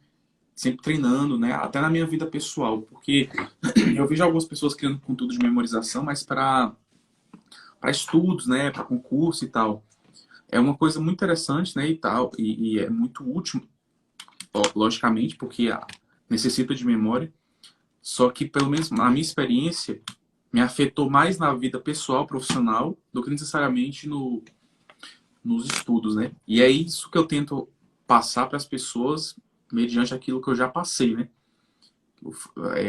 Speaker 1: sempre treinando, né? Até na minha vida pessoal, porque eu vejo algumas pessoas criando conteúdo de memorização, mas para estudos, né? Para concurso e tal. É uma coisa muito interessante, né? E tal, e é muito útil, logicamente, porque necessita de memória. Só que, pelo menos na minha experiência, me afetou mais na vida pessoal, profissional, do que necessariamente nos estudos, né? E é isso que eu tento passar para as pessoas mediante aquilo que eu já passei, né?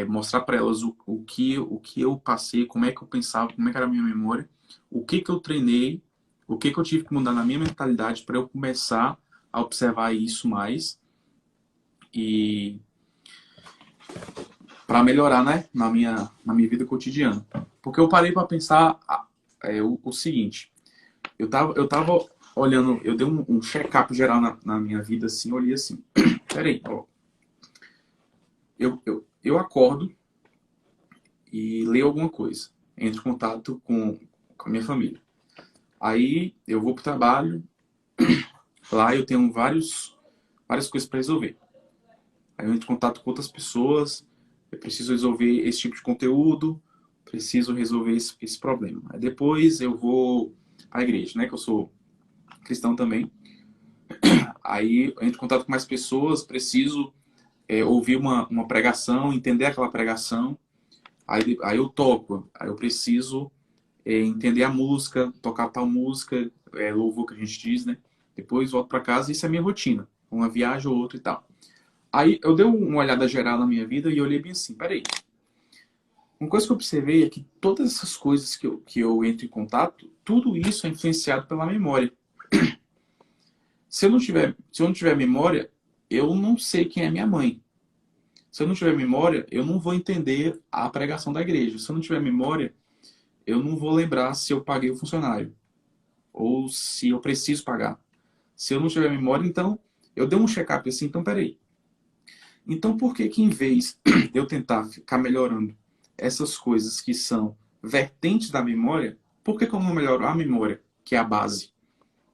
Speaker 1: Mostrar para elas o que eu passei, como é que eu pensava, como é que era a minha memória, o que eu treinei, o que eu tive que mudar na minha mentalidade para eu começar a observar isso mais e para melhorar, né, na minha vida cotidiana. Porque eu parei para pensar o seguinte, eu tava olhando, eu dei um check-up geral na minha vida assim, olhei assim, peraí, ó, eu acordo e leio alguma coisa, entro em contato com a minha família. Aí eu vou pro trabalho, lá eu tenho várias coisas para resolver. Aí eu entro em contato com outras pessoas, eu preciso resolver esse tipo de conteúdo, preciso resolver esse problema. Aí depois eu vou à igreja, né, que eu sou cristão também. Aí eu entro em contato com mais pessoas, preciso ouvir uma pregação, entender aquela pregação. Aí eu toco, aí eu preciso entender a música, tocar tal música, louvor que a gente diz, né? Depois volto para casa e isso é minha rotina, uma viagem ou outra e tal. Aí eu dei uma olhada geral na minha vida e olhei bem assim, peraí, uma coisa que eu observei é que todas essas coisas que eu entro em contato, tudo isso é influenciado pela memória. Se eu não tiver memória, eu não sei quem é minha mãe. Se eu não tiver memória, eu não vou entender a pregação da igreja. Se eu não tiver memória, eu não vou lembrar se eu paguei o funcionário ou se eu preciso pagar. Se eu não tiver memória, então eu dei um check-up assim, então peraí. Então por que que em vez de eu tentar ficar melhorando essas coisas que são vertentes da memória, por que que eu não melhoro a memória, que é a base?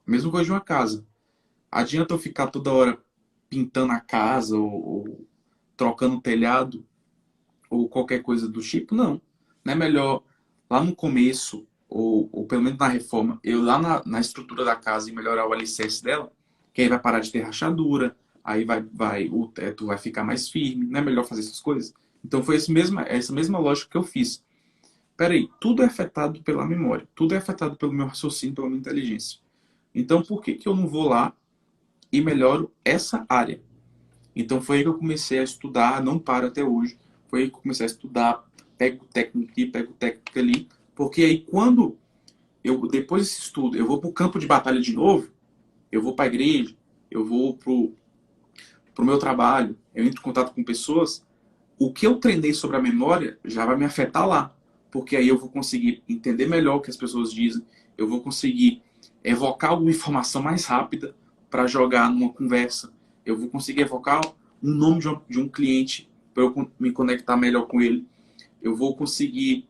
Speaker 1: Mesma coisa de uma casa. Adianta eu ficar toda hora pintando a casa ou trocando o telhado ou qualquer coisa do tipo? Não. Não é melhor lá no começo, ou pelo menos na reforma, eu lá na estrutura da casa e melhorar o alicerce dela, que aí vai parar de ter rachadura, aí o teto vai ficar mais firme. Não é melhor fazer essas coisas? Então foi essa mesma lógica que eu fiz. Peraí, tudo é afetado pela memória, tudo é afetado pelo meu raciocínio, pela minha inteligência. Então por que que eu não vou lá e melhoro essa área? Então foi aí que eu comecei a estudar, não paro até hoje. Foi aí que eu comecei a estudar, pego técnica aqui, pego técnica ali, porque aí quando depois desse estudo, eu vou para o campo de batalha de novo, eu vou para a igreja, eu vou pro meu trabalho, eu entro em contato com pessoas, o que eu treinei sobre a memória já vai me afetar lá, porque aí eu vou conseguir entender melhor o que as pessoas dizem, eu vou conseguir evocar alguma informação mais rápida para jogar numa conversa, eu vou conseguir evocar um nome de um cliente para eu me conectar melhor com ele, eu vou conseguir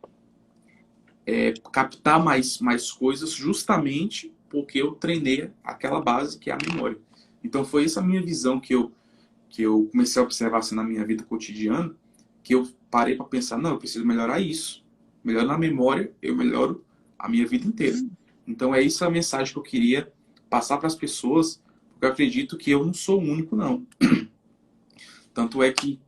Speaker 1: captar mais coisas justamente porque eu treinei aquela base que é a memória. Então foi essa a minha visão que eu comecei a observar assim, na minha vida cotidiana, que eu parei para pensar, não, eu preciso melhorar isso. Melhorando a memória, eu melhoro a minha vida inteira. Então é isso a mensagem que eu queria passar para as pessoas, porque eu acredito que eu não sou o único, não. Tanto é que,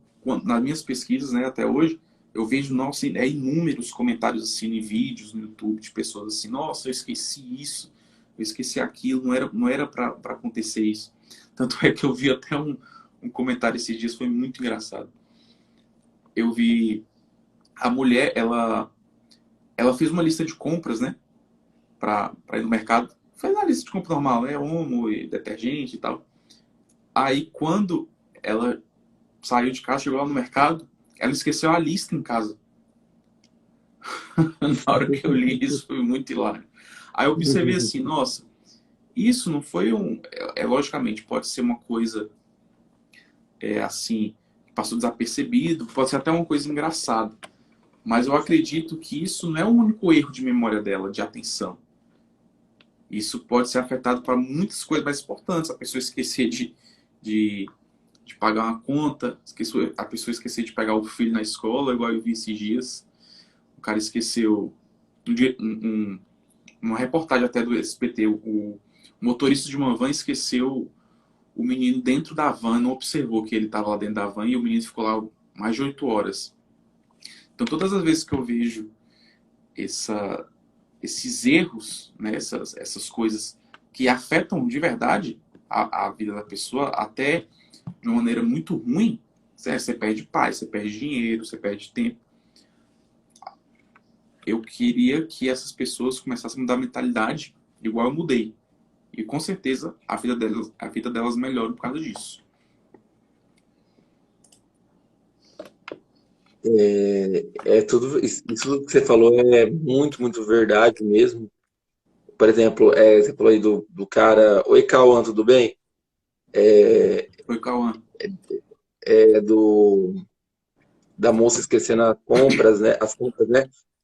Speaker 1: nas minhas pesquisas, né, até hoje, eu vejo, nossa, inúmeros comentários assim em vídeos no YouTube de pessoas assim, nossa, eu esqueci isso, eu esqueci aquilo, não era para acontecer isso. Tanto é que eu vi até um comentário esses dias, foi muito engraçado. Eu vi a mulher, ela fez uma lista de compras, né, para ir no mercado. Fez uma lista de compra normal, né, omo e detergente e tal. Aí quando ela saiu de casa, chegou lá no mercado, ela esqueceu a lista em casa. Na hora que eu li isso, foi muito hilário. Aí eu observei assim, nossa, isso não foi um. Logicamente, pode ser uma coisa assim, que passou desapercebido, pode ser até uma coisa engraçada. Mas eu acredito que isso não é o único erro de memória dela, de atenção. Isso pode ser afetado para muitas coisas mais importantes. A pessoa esquecer de, de pagar uma conta, a pessoa esquecer de pegar o filho na escola, igual eu vi esses dias. O cara esqueceu uma reportagem até do SBT, o motorista de uma van esqueceu o menino dentro da van, não observou que ele estava lá dentro da van e o menino ficou lá mais de 8 horas. Então todas as vezes que eu vejo esses erros, né, essas coisas que afetam de verdade a vida da pessoa, até de uma maneira muito ruim, você perde paz, você perde dinheiro, você perde tempo. Eu queria que essas pessoas começassem a mudar a mentalidade igual eu mudei. E com certeza a vida delas melhora por causa disso.
Speaker 2: Tudo isso tudo que você falou é muito, muito verdade mesmo. Por exemplo, você falou aí do cara. Oi, Cauã, tudo bem?
Speaker 1: Foi, Cauã.
Speaker 2: É da moça esquecendo as compras, né?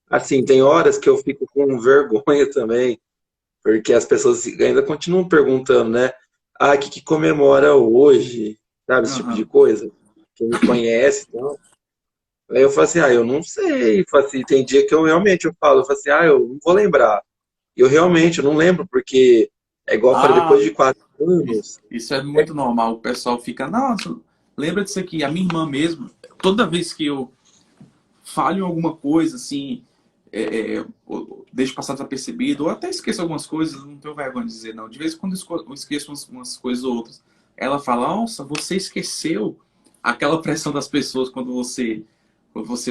Speaker 2: Assim, tem horas que eu fico com vergonha também, porque as pessoas ainda continuam perguntando, né? Ah, o que comemora hoje? Sabe, esse tipo de
Speaker 1: Aham.
Speaker 2: coisa. Quem me conhece, então. Aí eu falo assim, eu não sei. Eu falo assim, tem dia que eu falo assim, eu não vou lembrar. E eu não lembro, porque é igual eu falei,
Speaker 1: Ah,
Speaker 2: depois de 4 anos.
Speaker 1: isso é muito normal. O pessoal fica, nossa, lembra disso aqui. A minha irmã mesmo, toda vez que eu falho em alguma coisa, assim, deixo passar desapercebido, ou até esqueço algumas coisas, não tenho vergonha de dizer, não. De vez em quando eu esqueço umas coisas ou outras. Ela fala, nossa, você esqueceu aquela pressão das pessoas quando você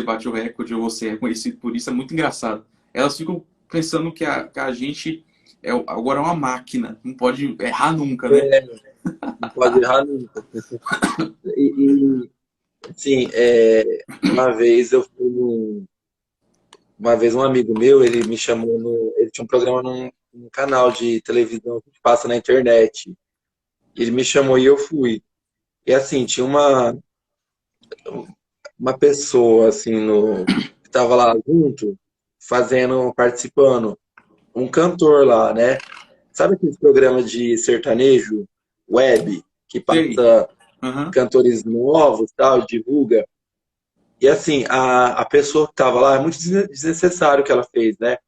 Speaker 1: bate o recorde ou você é reconhecido por isso, é muito engraçado. Elas ficam pensando que a gente agora é uma máquina, não pode errar nunca, né?
Speaker 2: Não pode errar nunca. E assim, uma vez eu fui uma vez um amigo meu, ele me chamou ele tinha um programa num canal de televisão que passa na internet. Ele me chamou e eu fui. E assim, tinha uma pessoa assim que estava lá junto, participando, um cantor lá, né? Sabe aqueles programas de sertanejo web que
Speaker 1: Sei.
Speaker 2: passa
Speaker 1: Aham.
Speaker 2: cantores novos, tal, divulga? E assim, a pessoa que estava lá, é muito desnecessário o que ela fez, né?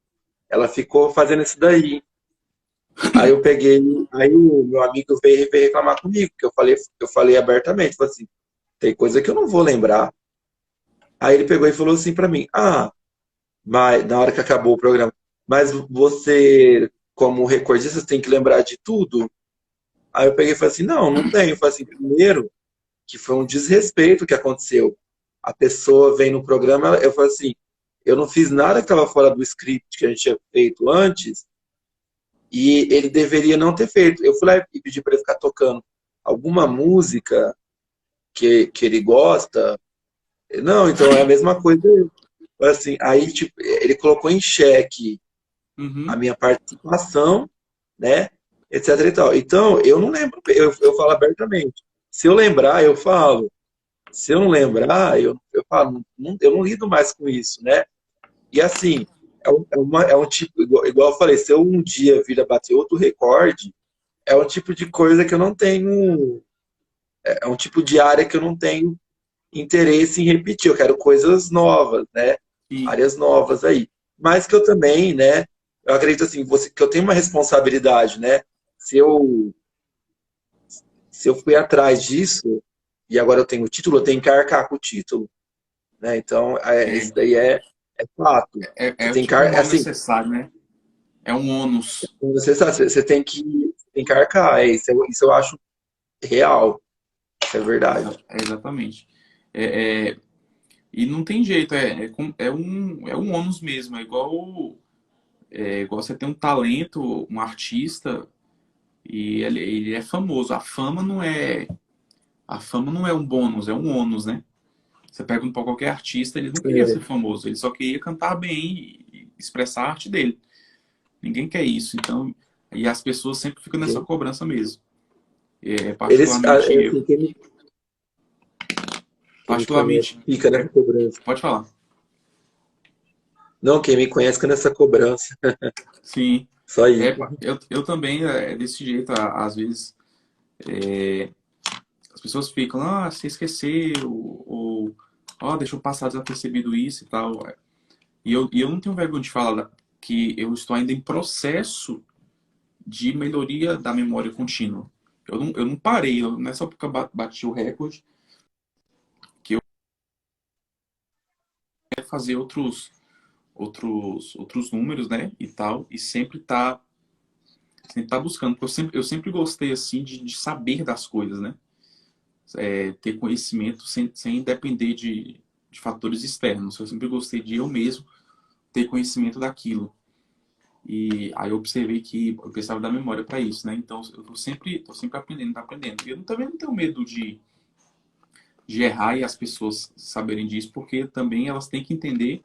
Speaker 2: Ela ficou fazendo isso daí. Aí eu peguei, aí o meu amigo veio reclamar comigo, que eu falei abertamente, falei assim, tem coisa que eu não vou lembrar. Aí ele pegou e falou assim pra mim, mas na hora que acabou o programa, mas você, como recordista, tem que lembrar de tudo? Aí eu peguei e falei assim, não tenho. Eu falei assim, primeiro, que foi um desrespeito que aconteceu. A pessoa vem no programa, eu falo assim, eu não fiz nada que estava fora do script que a gente tinha feito antes, e ele deveria não ter feito. Eu fui lá e pedi para ele ficar tocando alguma música que ele gosta. Não, então é a mesma coisa. Assim, aí tipo, ele colocou em xeque a
Speaker 1: Uhum.
Speaker 2: minha participação, né? Etc e tal. Então, eu não lembro, eu falo abertamente. Se eu lembrar, eu falo. Se eu não lembrar, eu falo, eu não lido mais com isso, né? E assim, é um tipo, igual eu falei, se eu um dia vir a bater outro recorde, é um tipo de coisa que eu não tenho, é um tipo de área que eu não tenho interesse em repetir. Eu quero coisas novas, né?
Speaker 1: E
Speaker 2: Áreas novas aí. Mas que eu também, né? eu acredito assim, que eu tenho uma responsabilidade, né? Se eu, se eu fui atrás disso e agora eu tenho o título, eu tenho que arcar com o título, né? Então,
Speaker 1: É,
Speaker 2: isso daí é fato. Você
Speaker 1: é
Speaker 2: tem que,
Speaker 1: tipo um mal
Speaker 2: assim,
Speaker 1: necessário, né? É um ônus.
Speaker 2: você sabe, você tem que arcar, isso eu acho real, isso é verdade.
Speaker 1: Exatamente. É, é, e não tem jeito, é um ônus mesmo. É igual você tem um talento, um artista, e ele é famoso. A fama não é um bônus, é um ônus, né? Você pergunta pra qualquer artista, ele não queria ser
Speaker 2: É,
Speaker 1: famoso, ele só queria cantar bem e expressar a arte dele. Ninguém quer isso, então, e as pessoas sempre ficam nessa
Speaker 2: sim.
Speaker 1: cobrança mesmo.
Speaker 2: Eles,
Speaker 1: Particularmente eu.
Speaker 2: assim, quem me conhece
Speaker 1: Particularmente,
Speaker 2: fica nessa cobrança.
Speaker 1: pode falar.
Speaker 2: Não, quem me conhece fica nessa cobrança.
Speaker 1: Sim,
Speaker 2: Só isso.
Speaker 1: eu também é desse jeito, às vezes as pessoas ficam, você esqueceu, ou deixou passar desapercebido isso e tal. E eu não tenho vergonha de falar que eu estou ainda em processo de melhoria da memória contínua. Eu não parei, não é só porque eu bati o recorde que eu quero fazer outros números, né, e tal, e sempre tá buscando, porque eu sempre gostei, assim, de saber das coisas, né, ter conhecimento sem depender de fatores externos. Eu sempre gostei de eu mesmo ter conhecimento daquilo. E aí eu observei que eu precisava da memória para isso, né? Então eu tô sempre aprendendo, tá aprendendo. E eu também não tenho medo de errar e as pessoas saberem disso, porque também elas têm que entender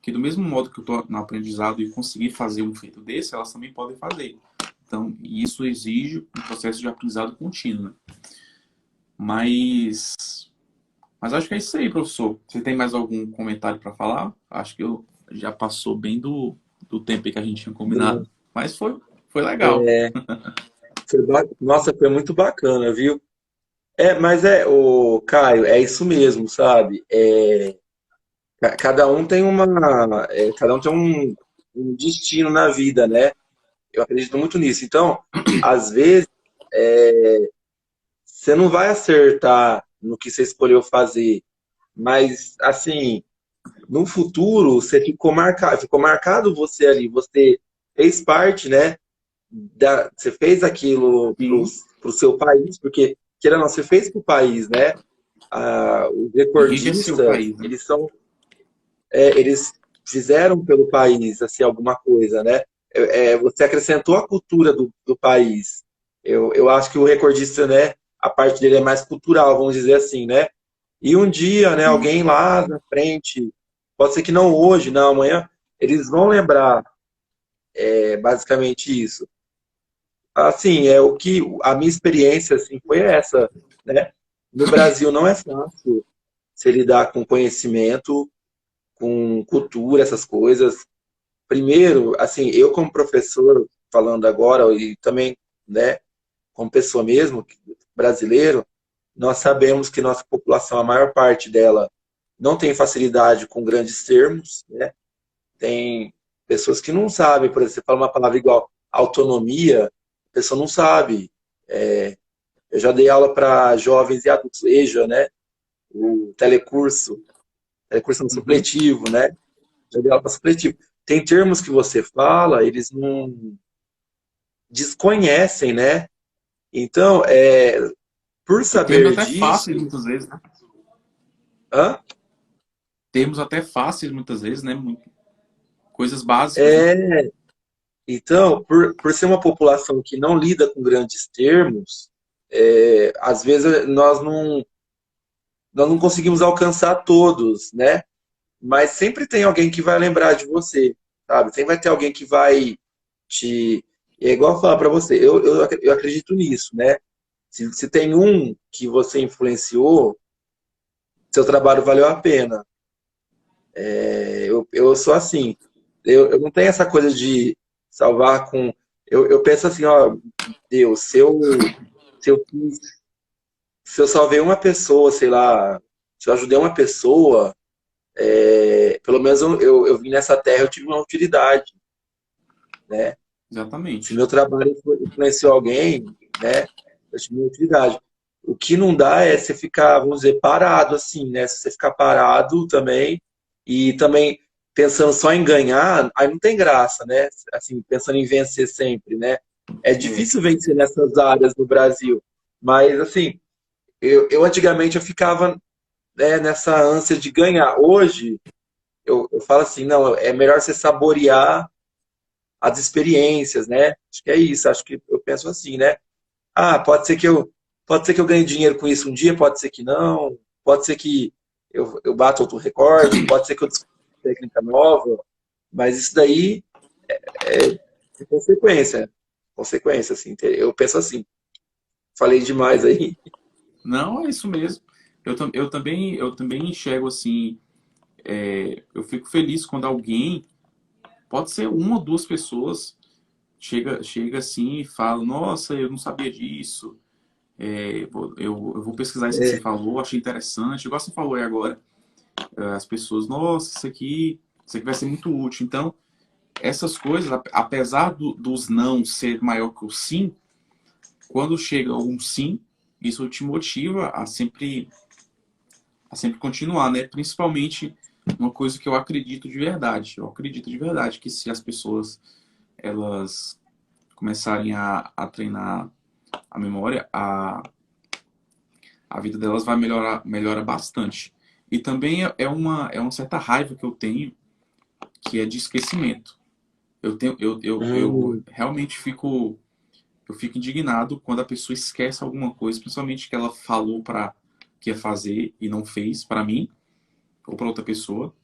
Speaker 1: que do mesmo modo que eu estou no aprendizado e conseguir fazer um feito desse, elas também podem fazer. Então, isso exige um processo de aprendizado contínuo, né? Mas acho que é isso aí, professor. Você tem mais algum comentário para falar? Acho que eu já passou bem do tempo que a gente tinha combinado, mas foi legal.
Speaker 2: Nossa, foi muito bacana, viu? Mas o Caio, é isso mesmo, sabe? Cada um tem um destino na vida, né? Eu acredito muito nisso. Então, às vezes, você não vai acertar no que você escolheu fazer, mas, assim, no futuro, você ficou marcado você ali, você fez parte, né? Você fez aquilo
Speaker 1: Sim,
Speaker 2: pro seu país, porque, querendo ou não, você fez pro país, né? Os
Speaker 1: enriqueceu o
Speaker 2: recordistas,
Speaker 1: país, né?
Speaker 2: eles fizeram pelo país, assim, alguma coisa, né? Você acrescentou a cultura do país. Eu acho que o recordista, né? A parte dele é mais cultural, vamos dizer assim, né? E um dia, né?
Speaker 1: Sim.
Speaker 2: Alguém lá na frente, pode ser que não hoje, não amanhã, eles vão lembrar, basicamente isso. Assim, a minha experiência assim foi essa, né? No Brasil não é fácil se lidar com conhecimento, com cultura, essas coisas. Primeiro, assim, eu como professor, falando agora, e também, né, como pessoa mesmo, brasileiro, nós sabemos que nossa população, a maior parte dela, não tem facilidade com grandes termos, né? Tem pessoas que não sabem, por exemplo, você fala uma palavra igual autonomia, a pessoa não sabe. É, eu já dei aula para jovens e adultos, EJA, né? O telecurso no
Speaker 1: Uhum.
Speaker 2: supletivo, né? Já dei aula para supletivo. Tem termos que você fala, eles não desconhecem, né? Então, por
Speaker 1: E termos
Speaker 2: saber
Speaker 1: até
Speaker 2: disso,
Speaker 1: fáceis muitas vezes, né?
Speaker 2: hã?
Speaker 1: Termos até fáceis muitas vezes, né? Coisas básicas, né?
Speaker 2: É, então, por ser uma população que não lida com grandes termos, às vezes nós não conseguimos alcançar todos, né? Mas sempre tem alguém que vai lembrar de você, sabe? Sempre vai ter alguém que vai te. É igual eu falar para você, eu acredito nisso, né? Se tem um que você influenciou, seu trabalho valeu a pena. Eu sou assim. Eu não tenho essa coisa de salvar com. Eu penso assim, ó, Deus, se eu fiz se eu salvei uma pessoa, sei lá, se eu ajudei uma pessoa, pelo menos eu vim nessa terra, eu tive uma utilidade. né? Se
Speaker 1: Exatamente.
Speaker 2: meu trabalho influenciou alguém, né? Eu tive utilidade. O que não dá é você ficar, vamos dizer, parado assim, né? Se você ficar parado também e também pensando só em ganhar, aí não tem graça, né? Assim, pensando em vencer sempre, né? É
Speaker 1: É,
Speaker 2: difícil vencer nessas áreas no Brasil, mas assim, eu antigamente eu ficava, né, nessa ânsia de ganhar. Hoje eu falo assim, não, é melhor você saborear as experiências, né? Acho que é isso, acho que eu penso assim, né? Ah, pode ser que eu ganhe dinheiro com isso um dia, pode ser que não, pode ser que eu bata outro recorde, pode ser que eu descubra uma técnica nova, mas isso daí é consequência, consequência, assim, eu penso assim. Falei demais aí.
Speaker 1: não, é isso mesmo. Eu também enxergo assim, eu fico feliz quando alguém, pode ser uma ou duas pessoas, chega assim e fala, nossa, eu não sabia disso, eu vou pesquisar isso que você
Speaker 2: É,
Speaker 1: falou, achei interessante, igual você falou aí agora, as pessoas, nossa, isso aqui vai ser muito útil. Então, essas coisas, apesar dos não ser maior que o sim, quando chega um sim, isso te motiva a sempre continuar, né? Principalmente uma coisa que eu acredito de verdade. Eu acredito de verdade que se as pessoas elas começarem a treinar a memória, a vida delas vai melhora bastante. E também é uma certa raiva que eu tenho, que é de esquecimento. Eu
Speaker 2: hum,
Speaker 1: realmente eu fico indignado quando a pessoa esquece alguma coisa, principalmente que ela falou para que ia fazer e não fez para mim ou para outra pessoa,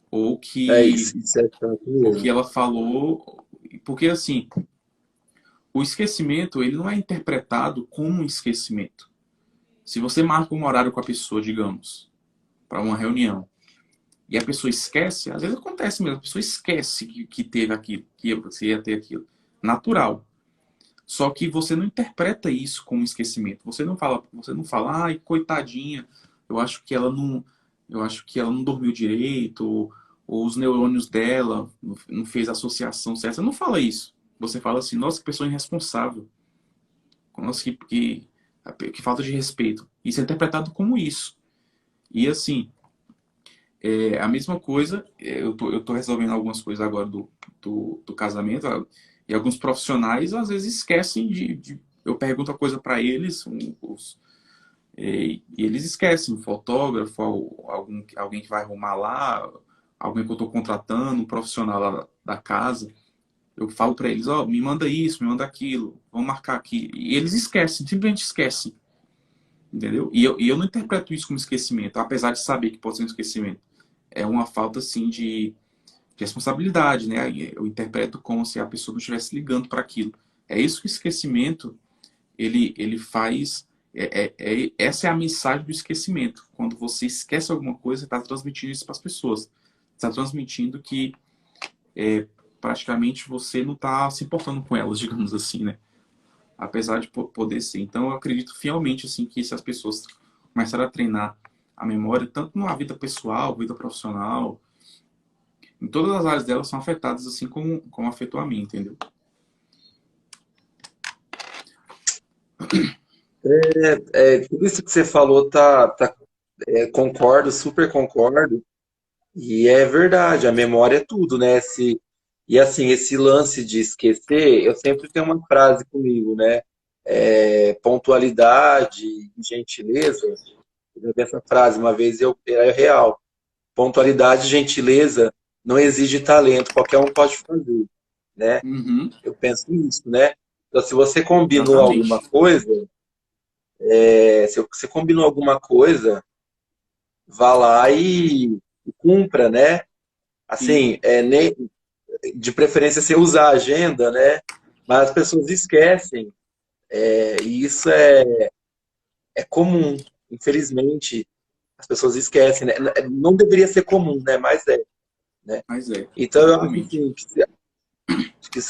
Speaker 1: ou
Speaker 2: é
Speaker 1: que
Speaker 2: isso é tanto
Speaker 1: o que
Speaker 2: mesmo.
Speaker 1: ela falou, porque assim, o esquecimento ele não é interpretado como um esquecimento. Se você marca um horário com a pessoa, digamos, para uma reunião, e a pessoa esquece, às vezes acontece mesmo, a pessoa esquece que teve aquilo, que você ia ter aquilo. Natural. Só que você não interpreta isso como esquecimento. Você não fala, ai, coitadinha, eu acho que ela não, eu acho que ela não dormiu direito, ou os neurônios dela não fez a associação certa. Você não fala isso. Você fala assim, nossa, que pessoa irresponsável. Nossa, que falta de respeito. Isso é interpretado como isso. E assim, a mesma coisa, eu tô resolvendo algumas coisas agora do casamento, e alguns profissionais às vezes esquecem eu pergunto a coisa para eles, e eles esquecem, um fotógrafo, alguém que vai arrumar lá, alguém que eu estou contratando, um profissional lá da casa. Eu falo para eles, ó, me manda isso, me manda aquilo, vamos marcar aqui. E eles esquecem, simplesmente esquecem, entendeu? E eu não interpreto isso como esquecimento, apesar de saber que pode ser um esquecimento. É uma falta, assim, de responsabilidade, né? Eu interpreto como se a pessoa não estivesse ligando para aquilo. É isso que o esquecimento ele faz. Essa é a mensagem do esquecimento. Quando você esquece alguma coisa, você está transmitindo isso para as pessoas. Está transmitindo que praticamente você não está se importando com elas, digamos assim, né? Apesar de poder ser. Então, eu acredito fielmente assim que se as pessoas começarem a treinar a memória, tanto na vida pessoal, vida profissional, em todas as áreas delas são afetadas assim como afetou a mim, entendeu?
Speaker 2: Tudo isso que você falou concordo, super concordo. E é verdade, a memória é tudo, né? E assim, esse lance de esquecer, eu sempre tenho uma frase comigo, né? Pontualidade e gentileza. Eu vi essa frase uma vez e é real. Pontualidade e gentileza não exige talento, qualquer um pode fazer, né?
Speaker 1: Uhum,
Speaker 2: Eu penso nisso, né? Então, se você combinou alguma
Speaker 1: exatamente.
Speaker 2: coisa, se você combinou alguma coisa, vá lá e cumpra, né?
Speaker 1: E
Speaker 2: Assim, de preferência você usar a agenda, né? Mas as pessoas esquecem, e isso é comum, infelizmente, as pessoas esquecem, né? Não deveria ser comum, né? Mas né?
Speaker 1: mas
Speaker 2: Então eu acho
Speaker 1: exatamente.
Speaker 2: assim, que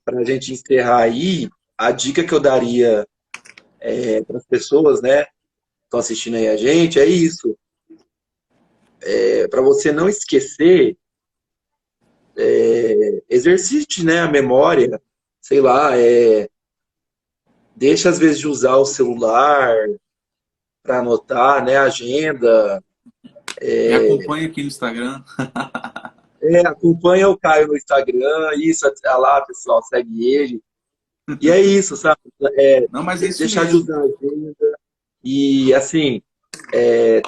Speaker 2: para a gente encerrar aí, a dica que eu daria para as pessoas, né, que estão assistindo aí a gente, é isso. Para você não esquecer, exercite, né, a memória, sei lá, deixa às vezes de usar o celular para anotar, né, a agenda.
Speaker 1: Me acompanha aqui no Instagram.
Speaker 2: Acompanha o Caio no Instagram, isso, olha lá, pessoal, segue ele. E é isso, sabe?
Speaker 1: Não, mas é isso
Speaker 2: Deixar de
Speaker 1: mesmo.
Speaker 2: usar a agenda e, assim,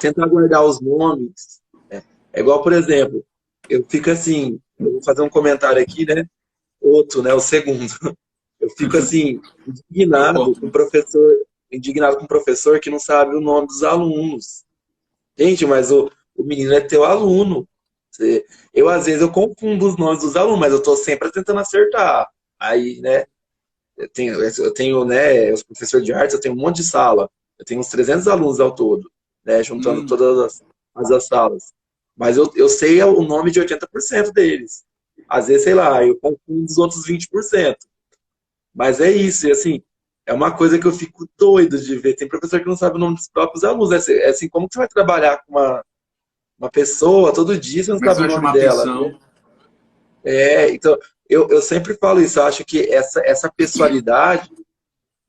Speaker 2: tentar guardar os nomes. É igual, por exemplo, eu fico assim, eu vou fazer um comentário aqui, né? Outro, né? O segundo. Eu fico assim,
Speaker 1: Eu corto.
Speaker 2: indignado com o professor que não sabe o nome dos alunos. Gente, mas o menino é teu aluno. Eu, às vezes, eu confundo os nomes dos alunos, mas eu tô sempre tentando acertar. Aí, né, eu tenho, né, os professores de artes, eu tenho um monte de sala. Eu tenho uns 300 alunos ao todo, né, juntando
Speaker 1: Hum,
Speaker 2: todas as salas. Mas eu sei o nome de 80% deles. Às vezes, sei lá, eu confundo os outros 20%. Mas é isso, e assim, é uma coisa que eu fico doido de ver. Tem professor que não sabe o nome dos próprios alunos. É assim, como que você vai trabalhar com uma pessoa todo dia, você não
Speaker 1: como é que você
Speaker 2: sabe o
Speaker 1: vai
Speaker 2: nome
Speaker 1: chamar
Speaker 2: dela?
Speaker 1: atenção?
Speaker 2: Então, eu sempre falo isso, eu acho que essa pessoalidade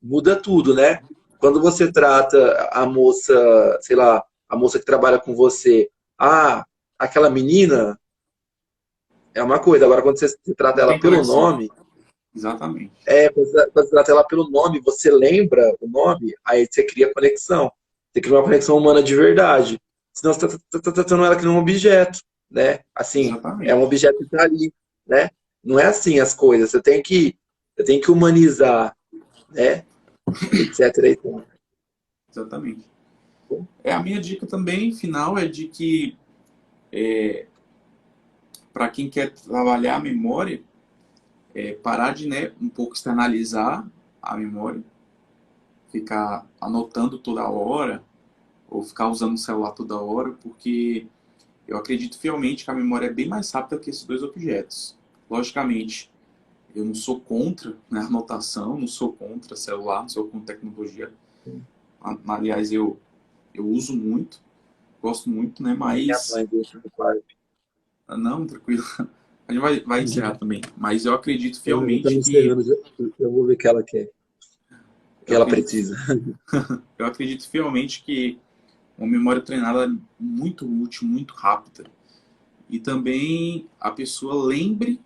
Speaker 2: muda tudo, né? Quando você trata a moça, sei lá, a moça que trabalha com você, aquela menina, é uma coisa. Agora, quando você trata
Speaker 1: Não
Speaker 2: ela
Speaker 1: tem
Speaker 2: pelo
Speaker 1: conexão.
Speaker 2: nome,
Speaker 1: Exatamente.
Speaker 2: quando você trata ela pelo nome, você lembra o nome, aí você cria conexão. Você cria uma conexão humana de verdade. Senão você está tratando ela que não um objeto, né? Assim, é um
Speaker 1: Exatamente.
Speaker 2: objeto que está ali, né? Não é assim as coisas. Você tem que humanizar, né? Etc. E tal.
Speaker 1: Exatamente. A minha dica também, final, é de que para quem quer trabalhar a memória, parar de, né, um pouco externalizar a memória, ficar anotando toda hora, ou ficar usando o celular toda hora, porque eu acredito fielmente que a memória é bem mais rápida que esses dois objetos. Logicamente, eu não sou contra, né, a anotação, não sou contra celular, não sou contra tecnologia. Aliás, eu uso muito, gosto muito, né?
Speaker 2: Minha
Speaker 1: Mas
Speaker 2: mãe deixa no quarto.
Speaker 1: não, tranquilo. A gente vai encerrar também. Mas eu acredito
Speaker 2: Eu tô
Speaker 1: fielmente
Speaker 2: me
Speaker 1: que
Speaker 2: encerrando, eu vou ver o que ela quer, o que
Speaker 1: eu
Speaker 2: ela
Speaker 1: acredito,
Speaker 2: precisa.
Speaker 1: eu acredito fielmente que uma memória treinada é muito útil, muito rápida. E também a pessoa lembre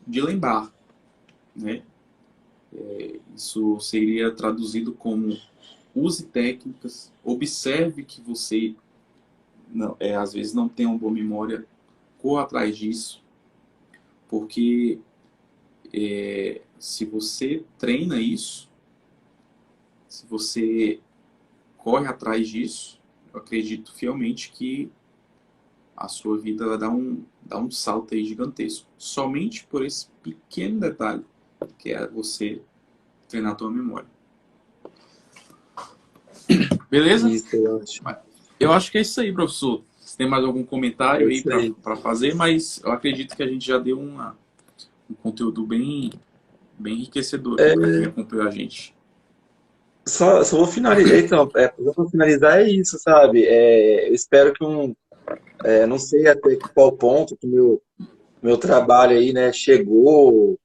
Speaker 1: de lembrar, né? Isso seria traduzido como use técnicas, observe que você não, às vezes não tem uma boa memória, corra atrás disso, porque se você treina isso, se você corre atrás disso, eu acredito fielmente que a sua vida vai dar um salto aí gigantesco. Somente por esse pequeno detalhe, que é você treinar a tua memória. Beleza?
Speaker 2: Isso, eu acho.
Speaker 1: Eu acho que é isso aí, professor. Se tem mais algum
Speaker 2: É
Speaker 1: comentário aí
Speaker 2: isso aí.
Speaker 1: para fazer, mas eu acredito que a gente já deu um conteúdo bem enriquecedor aqui para quem acompanhou a gente.
Speaker 2: Só vou finalizar. Então, só pra finalizar é isso, sabe? Eu espero que não sei até qual ponto que meu trabalho aí, né, chegou,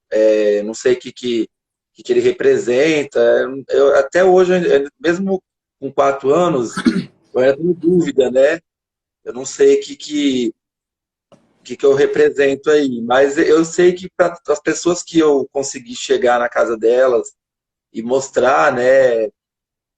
Speaker 2: não sei o que ele representa. Até hoje, mesmo com 4 anos, eu ainda tenho dúvida, né? Eu não sei o que eu represento aí, mas eu sei que para as pessoas que eu consegui chegar na casa delas e mostrar, né,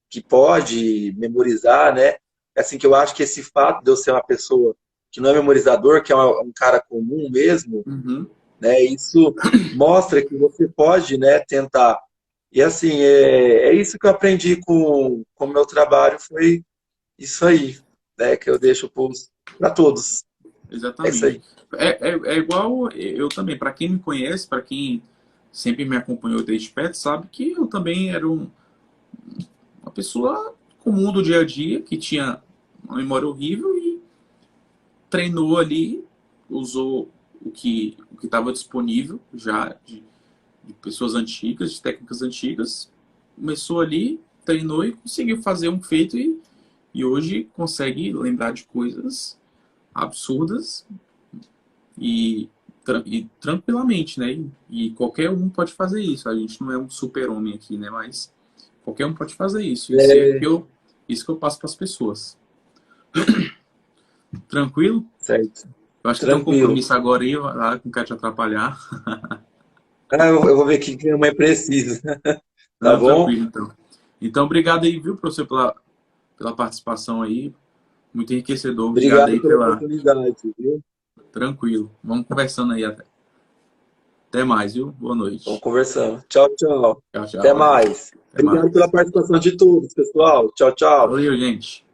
Speaker 2: que pode memorizar, né? Assim que eu acho que esse fato de eu ser uma pessoa que não é memorizador, que é um cara comum mesmo,
Speaker 1: Uhum.
Speaker 2: né? Isso mostra que você pode, né, tentar. E assim, é isso que eu aprendi com o meu trabalho, foi isso aí, né? Que eu deixo para todos. É isso
Speaker 1: Exatamente.
Speaker 2: aí.
Speaker 1: É igual eu também. Para quem me conhece, para quem sempre me acompanhou desde perto, sabe que eu também era uma pessoa comum do dia a dia, que tinha uma memória horrível e treinou ali, usou o que estava disponível já de pessoas antigas, de técnicas antigas, começou ali, treinou e conseguiu fazer um feito e hoje consegue lembrar de coisas absurdas e e tranquilamente, né? E qualquer um pode fazer isso. A gente não é um super-homem aqui, né? Mas qualquer um pode fazer isso.
Speaker 2: É,
Speaker 1: Isso que eu passo para as pessoas. Tranquilo?
Speaker 2: certo.
Speaker 1: Eu acho que tem um
Speaker 2: Tranquilo.
Speaker 1: compromisso agora aí, lá, não quero te atrapalhar.
Speaker 2: Ah, eu vou ver o que que minha mãe precisa. Tá
Speaker 1: Não,
Speaker 2: bom?
Speaker 1: tranquilo, então. Então, obrigado aí, viu, professor, pela participação aí. Muito enriquecedor. Obrigado
Speaker 2: Obrigado
Speaker 1: aí
Speaker 2: pela
Speaker 1: pela.
Speaker 2: oportunidade, viu?
Speaker 1: Tranquilo. Vamos conversando aí até mais, viu? Boa
Speaker 2: Vamos
Speaker 1: noite.
Speaker 2: conversando. Tchau, tchau.
Speaker 1: Tchau,
Speaker 2: Até
Speaker 1: tchau.
Speaker 2: mais.
Speaker 1: Até
Speaker 2: Obrigado pela
Speaker 1: mais.
Speaker 2: participação de todos, pessoal. Tchau, tchau.
Speaker 1: Valeu, gente.